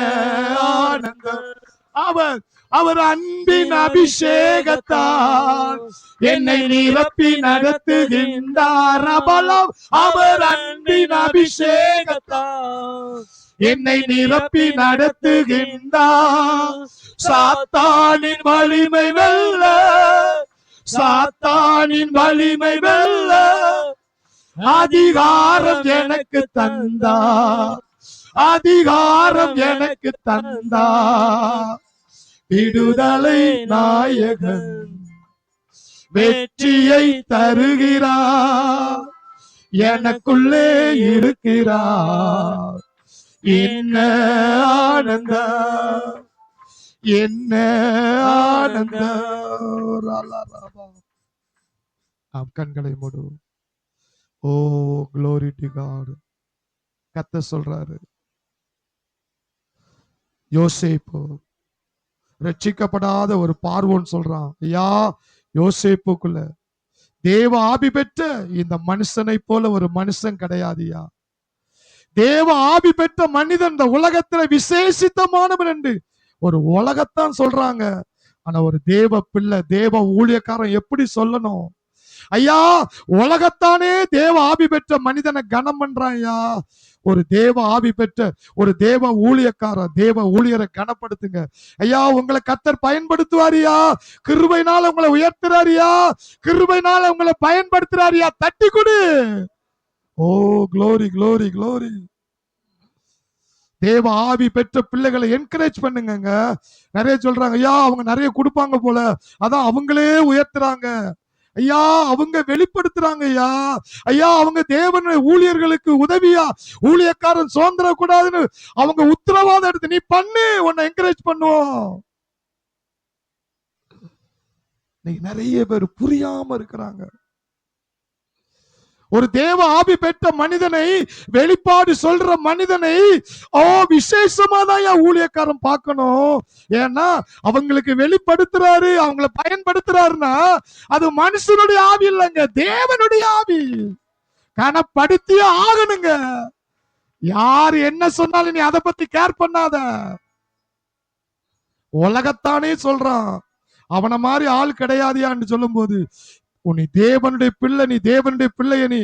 ஆனந்தம். அவர் அவர் அன்பின் அபிஷேகத்தால் என்னை நிரப்பி நடத்துகின்றார். பலம் அவர் அன்பின் அபிஷேகத்தால் என்னை நிரப்பி நடத்துகின்றார். சாத்தானின் வலிமை வெல்ல, சாத்தானின் வலிமை வெல்ல அதிகாரம் எனக்கு தந்தார், அதிகாரம் எனக்கு தந்தார். விடுதலை நாயகன் வெற்றியை தருகிறார், எனக்குள்ளே இருக்கிறார். என்ன ஆனந்தம், என்ன ஆனந்தம். நாம் கண்களை மூடுவோம். ஓ glory to God. கர்த்தர் சொல்றாரு, யோசேப்பு ரட்சிக்கப்படாத ஒரு பார்வோன் சொல்றான், ஐயா யோசேப்புக்குள்ள தேவ ஆவி பெற்ற இந்த மனுஷனை போல ஒரு மனுஷன் கிடையாதுயா. தேவ ஆவி பெற்ற மனிதன் இந்த உலகத்துல விசேஷித்தமானவன் என்று ஒரு உலகத்தான் சொல்றாங்க. ஆனா ஒரு தேவ பிள்ளை, தேவ ஊழியக்காரன் எப்படி சொல்லணும்? ஐயா உலகத்தானே தேவ ஆவி பெற்ற மனிதனை கனம் பண்றான். ஐயா ஒரு தேவ ஆவி பெற்ற ஒரு தேவ ஊழியக்காரர், தேவ ஊழியரை கனப்படுத்துங்க. ஐயா உங்களை கர்த்தர் பயன்படுத்துவாரியா, கிருபையினால உங்களை உயர்த்துறாரியா, கிருபையினால உங்களை பயன்படுத்துறாரியா. தட்டி கொடு. ஓ glory glory glory. தேவ ஆவி பெற்ற பிள்ளைகளை என்கரேஜ் பண்ணுங்க. நிறைய சொல்றாங்க, ஐயா அவங்க நிறைய கொடுப்பாங்க போல, அதான் அவங்களே உயர்த்துறாங்க. ஐயா அவங்க வெளிப்படுத்துறாங்க. ஐயா ஐயா அவங்க தேவனுடைய ஊழியர்களுக்கு உதவியா, ஊழியக்காரன் சுதந்திர கூடாதுன்னு அவங்க உத்தரவாதம் எடுத்து நீ பண்ணு, உன்னை என்கரேஜ் பண்ணுவோம். நிறைய பேர் புரியாம இருக்கிறாங்க. ஒரு தேவ ஆவி பெற்ற மனிதனை, வெளிப்பாடு சொல்ற மனிதனை விசேஷமா தான் ஊழியக்காரன் பார்க்கணும். ஏன்னா அவங்களுக்கு வெளிப்படுத்துறாரு, அவங்களை பயன்படுத்துறாருன்னா அது மனுஷனுடைய ஆவி இல்லைங்க, தேவனுடைய ஆவி. கனப்படுத்தியே ஆகணுங்க. யார் என்ன சொன்னாலும் நீ அதை பத்தி கேர் பண்ணாத. உலகத்தானே சொல்றான் அவனை மாதிரி ஆள் கிடையாதியான்னு சொல்லும் போது, நீ தேவனுடைய பிள்ளை, நீ தேவனுடைய பிள்ளைய, நீ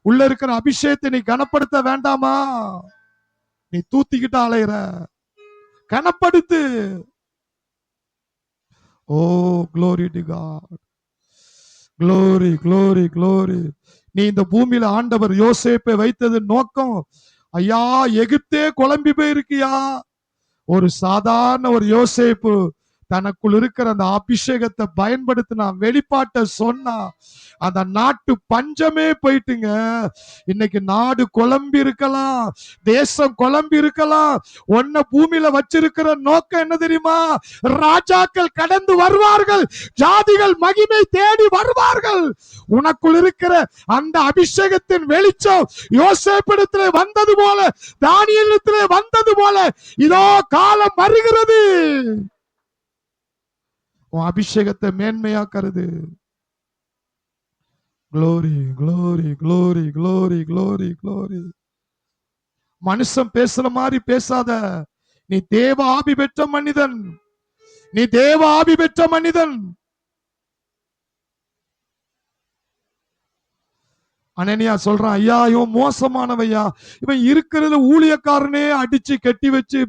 உள்ள இருக்கிற அபிஷேகத்தை நீ கனப்படுத்த வேண்டாமா? நீ தூத்திக்கிட்டு அலையிற, கனப்படுத்து. ஓ glory to God, glory glory glory. நீ இந்த பூமியில ஆண்டவர் யோசேப்பை வைத்தது நோக்கம், ஐயா எகிப்தே குழம்பி போயிருக்கியா. ஒரு சாதாரண ஒரு யோசேப்பு தனக்குள் இருக்கிற அந்த அபிஷேகத்தை பயன்படுத்தினா, வெளிப்பாட்டை சொன்னா, அந்த நாட்டு பஞ்சமே போயிட்டுங்க. இன்னைக்கு நாடு குழம்பி இருக்கலாம், தேசம் குழம்பி இருக்கலாம். ஒன்ன பூமியில வச்சிருக்கிற நோக்கம் என்ன தெரியுமா? ராஜாக்கள் கடந்து வருவார்கள், ஜாதிகள் மகிமை தேடி வருவார்கள். உனக்குள் இருக்கிற அந்த அபிஷேகத்தின் வெளிச்சம் யோசேப்பிடத்திலே வந்தது போல, தானியேலிடத்திலே வந்தது போல இதோ காலம் வருகிறது. அபிஷேகத்தை மேன்மையாக்கிறது. glory glory glory glory glory glory. மனுஷன் பேசுற மாதிரி பேசாத. நீ தேவ ஆவி பெற்ற மனிதன், நீ தேவ ஆவி பெற்ற மனிதன். அனனியா சொல்றான், ஐயா இவன் மோசமானவையா, இவன் இருக்கிறது ஊழியக்காரனே அடிச்சு கட்டி வச்சு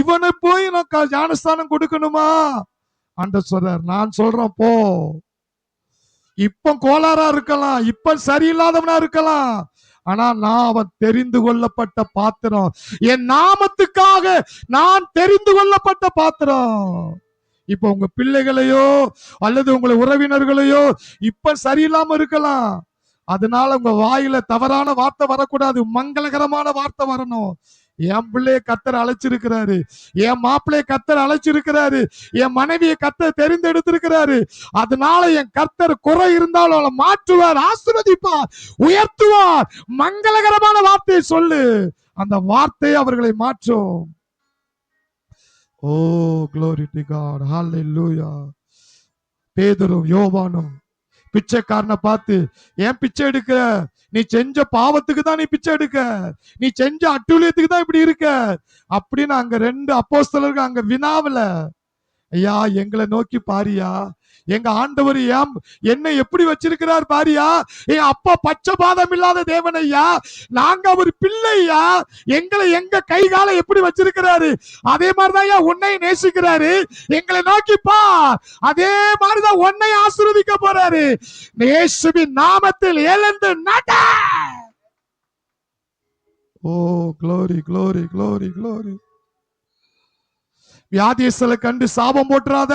இவனை போய் நான் ஞானஸ்தானம் கொடுக்கணுமா? ஆண்டவர் சொல்றார், நான் சொல்றேன் போ. இப்ப கோளாறா இருக்கலாம், இப்ப சரியில்லாதவனா இருக்கலாம், ஆனா நான் அவன் தெரிந்து கொள்ளப்பட்ட பாத்திரம். என் நாமத்துக்காக நான் தெரிந்து கொள்ளப்பட்ட பாத்திரம். இப்ப உங்க பிள்ளைகளையோ அல்லது உங்களை உறவினர்களையோ இப்ப சரியில்லாம இருக்கலாம், அதனால உங்க வாயில தவறான வார்த்தை வரக்கூடாது, மங்களகரமான வார்த்தை வரணும். என் பிள்ளைய கத்தர் அழைச்சிருக்கிறாரு, என் மாப்பிள்ளைய கத்தர் அழைச்சிருக்கிறாரு, என் மனைவியை கத்தர் தெரிந்தெடுத்திருக்கிறாரு, அதனால என் கர்த்தர் குறை இருந்தாலும் அவளை மாற்றுவார், ஆசீர்வதிப்பார், உயர்த்துவார். மங்களகரமான வார்த்தையை சொல்லு, அந்த வார்த்தை அவர்களை மாற்றும். ஓ glory to God, hallelujah. பேதுரும் யோவானும் பிச்சைக்காரனை பார்த்து, ஏன் பிச்சை எடுக்க? நீ செஞ்ச பாவத்துக்கு தான் நீ பிச்சை எடுக்க, நீ செஞ்ச அட்டூழியத்துக்கு தான் இப்படி இருக்க அப்படின்னு அங்க ரெண்டு அப்போஸ்தலர்கள் அங்க வினாவல. ஐயா எங்களை நோக்கி பாரியா, எங்க ஆண்டவர் என்னை எப்படி வச்சிருக்கிறார் பாரியா, என் அப்பா பச்சபாதம் இல்லாத தேவன் ஐயா, நாங்க அவர் பிள்ளையா, எங்களை எங்க கை காலை எப்படி வச்சிருக்கிறாரு, அதே மாதிரிதான் உன்னை நேசிக்கிறாரு, எங்களை நோக்கி பார், அதே மாதிரிதான் உன்னை ஆசீர்வதிக்க போறாரு. இயேசுவின் நாமத்தில் எழுந்து நட. ஓ glory glory glory glory. வியாதியஸ்தலை கண்டு சாபம் போட்டுறாத,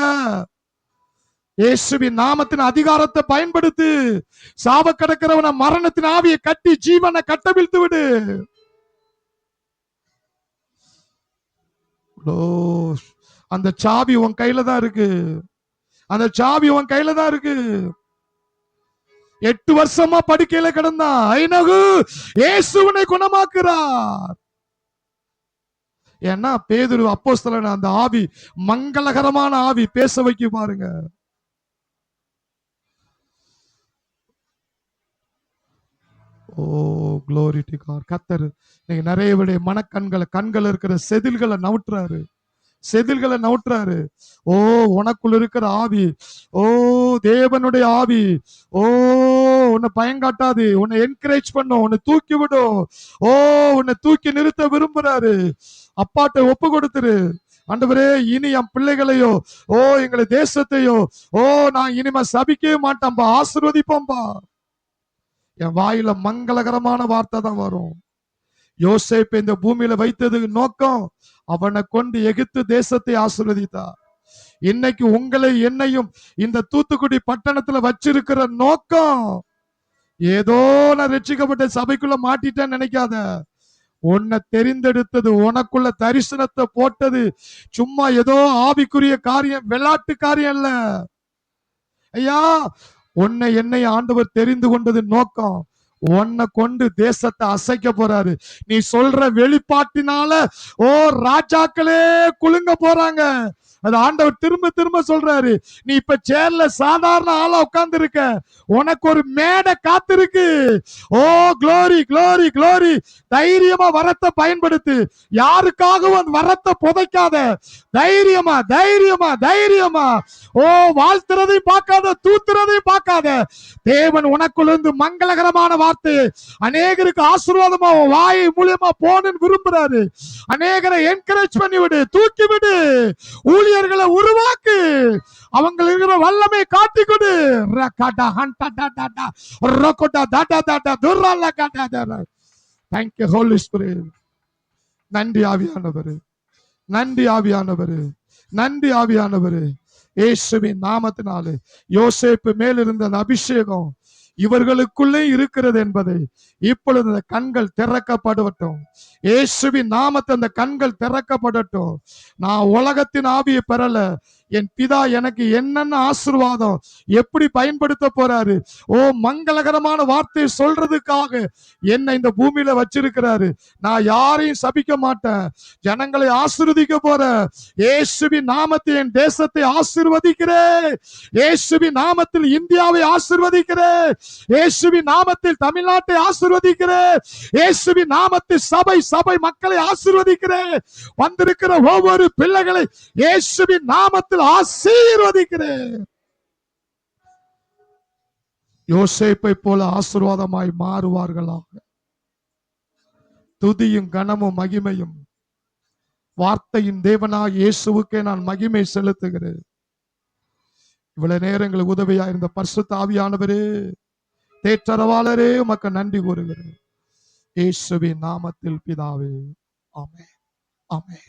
இயேசுவின் நாமத்தின் அதிகாரத்தை பயன்படுத்து. சாப கிடக்கிறவன மரணத்தின் ஆவியை கட்டி ஜீவனை கட்டவிழ்த்து விடு. அந்த சாவி உன் கையில தான் இருக்கு, அந்த சாவி உன் கையில தான் இருக்கு. 8 வருஷமா படுக்கையில கிடந்தான், ஐநகு இயேசுவனை குணமாக்குறார். ஏன்னா பேதுரு அப்போஸ்தலன், அந்த ஆவி மங்களகரமான ஆவி, பேச வைக்க பாருங்க. ஓ glory to God. கர்த்தர் நீங்க நிறைய கண்கள் இருக்கிற செதில்களை நவுட்டுறாரு, செதில்களை நவுட்டுறாரு. ஓ உனக்குள்ள இருக்கிற ஆவி, ஓ தேவனுடைய ஆவி, ஓ உன்னை பயங்காட்டாது, உன்னை என்கரேஜ் பண்ணும், உன்னை தூக்கி விடும். ஓ உன்னை தூக்கி நிறுத்த விரும்புறாரு. அப்பாட்ட ஒப்பு கொடுத்துரு. ஆண்டவரே இனி என் பிள்ளைகளையோ ஓ எங்களை தேசத்தையோ ஓ நான் இனிமே சபிக்கவே மாட்டேன்பா, ஆசீர்வதிப்போம்பா. என் வாயில மங்களகரமான வார்த்தை தான் வரும். யோசேப்பு இந்த பூமியில வைத்தது நோக்கம், அவனை கொண்டு எகிப்து தேசத்தை ஆசீர்வதித்தார். இன்னைக்கு உங்களை என்னையும் இந்த தூத்துக்குடி பட்டணத்துல வச்சிருக்கிற நோக்கம், ஏதோ நான் ரட்சிக்கப்பட்ட சபைக்குள்ள மாட்டிட்டேன்னு நினைக்காத. உன்னை தெரிந்தெடுத்தது, உனக்குள்ள தரிசனத்தை போட்டது சும்மா ஏதோ ஆவிக்குரிய காரியம், விளையாட்டு காரியம் இல்ல ஐயா. உன்னை என்னை ஆண்டவர் தெரிந்து கொண்டது நோக்கம், உன்னை கொண்டு தேசத்தை அசைக்க போறாரு. நீ சொல்ற வெளிப்பாட்டினால ஓ ராஜாக்களே குலுங்க போறாங்க. அது ஆண்டவர் திரும்ப திரும்ப சொல்றாரு. நீ இப்ப சேர்ல சாதாரண ஆளா உட்கார்ந்து இருக்க, உனக்கு ஒரு மேடை காத்திருக்கு. ஓ glory glory glory. தைரியமா வரத்தை பயன்படுத்து, யாருக்காகவும் வரத்தை புதைக்காத. தைரியமா தைரியமா தைரியமா, ஓ வாழ்த்துறதையும் பார்க்காத, தூத்துறதையும் பார்க்காத. தேவன் உனக்குள்ளிருந்து மங்களகரமான வார்த்தை அநேகருக்கு ஆசீர்வாதமா வாயை மூலியமா போன்னு விரும்புறாரு. அநேகரை என்கரேஜ் பண்ணி விடு, தூக்கி விடு, ஊழியர்களை உருவாக்கு, அவங்க இருக்கிற வல்லமை காட்டி கொடு. Thank you Holy Spirit. நன்றி ஆவியானவர், நன்றி ஆவியானவர், நன்றி ஆவியானவர். இயேசுவின் நாமத்தினாலே யோசேப்பு மேல் இருந்த அந்த அபிஷேகம் இவர்களுக்குள்ளே இருக்கிறது என்பதை இப்பொழுது அந்த கண்கள் திறக்கப்படட்டும். இயேசுவின் நாமத்தை அந்த கண்கள் திறக்கப்படட்டும். நான் உலகத்தின் ஆவியை பெறல, என் பிதா எனக்கு என்னென்ன ஆசீர்வாதம் எப்படி பயன்படுத்த போறாரு, ஓ மங்களகரமான வார்த்தையை சொல்றதுக்காக என்ன இந்த பூமியில வச்சிருக்கிறாரு. நான் யாரையும் சபிக்க மாட்டேன், ஜனங்களை ஆசீர்வதிக்க போறேன். இயேசுவின் நாமத்தில் என் தேசத்தை ஆசீர்வதிக்கிறேன், இயேசுவின் நாமத்தில் இந்தியாவை ஆசீர்வதிக்கிறேன், இயேசுவின் நாமத்தில் தமிழ்நாட்டை ஆசீர்வதிக்கிறேன், இயேசுவின் நாமத்தில் சபை மக்களை ஆசீர்வதிக்கிறேன். வந்திருக்கிற ஒவ்வொரு பிள்ளைகளை இயேசுவின் நாமத்தில் ஆசீர்வதிக்கிறேன். யோசேப்பை போல ஆசீர்வாதமாய் மாறுவார்களாக. துதியும் கனமும் மகிமையும் வார்த்தையின் தேவனாய் இயேசுவுக்கே நான் மகிமை செலுத்துகிறேன். இவ்வளவு நேரங்களுக்கு உதவியா இருந்த பரிசுத்த ஆவியானவரே, தேற்றரவாளரே, உமக்கு நன்றி கூறுகிறேன். இயேசுவின் நாமத்தில் பிதாவே, ஆமென், ஆமென்.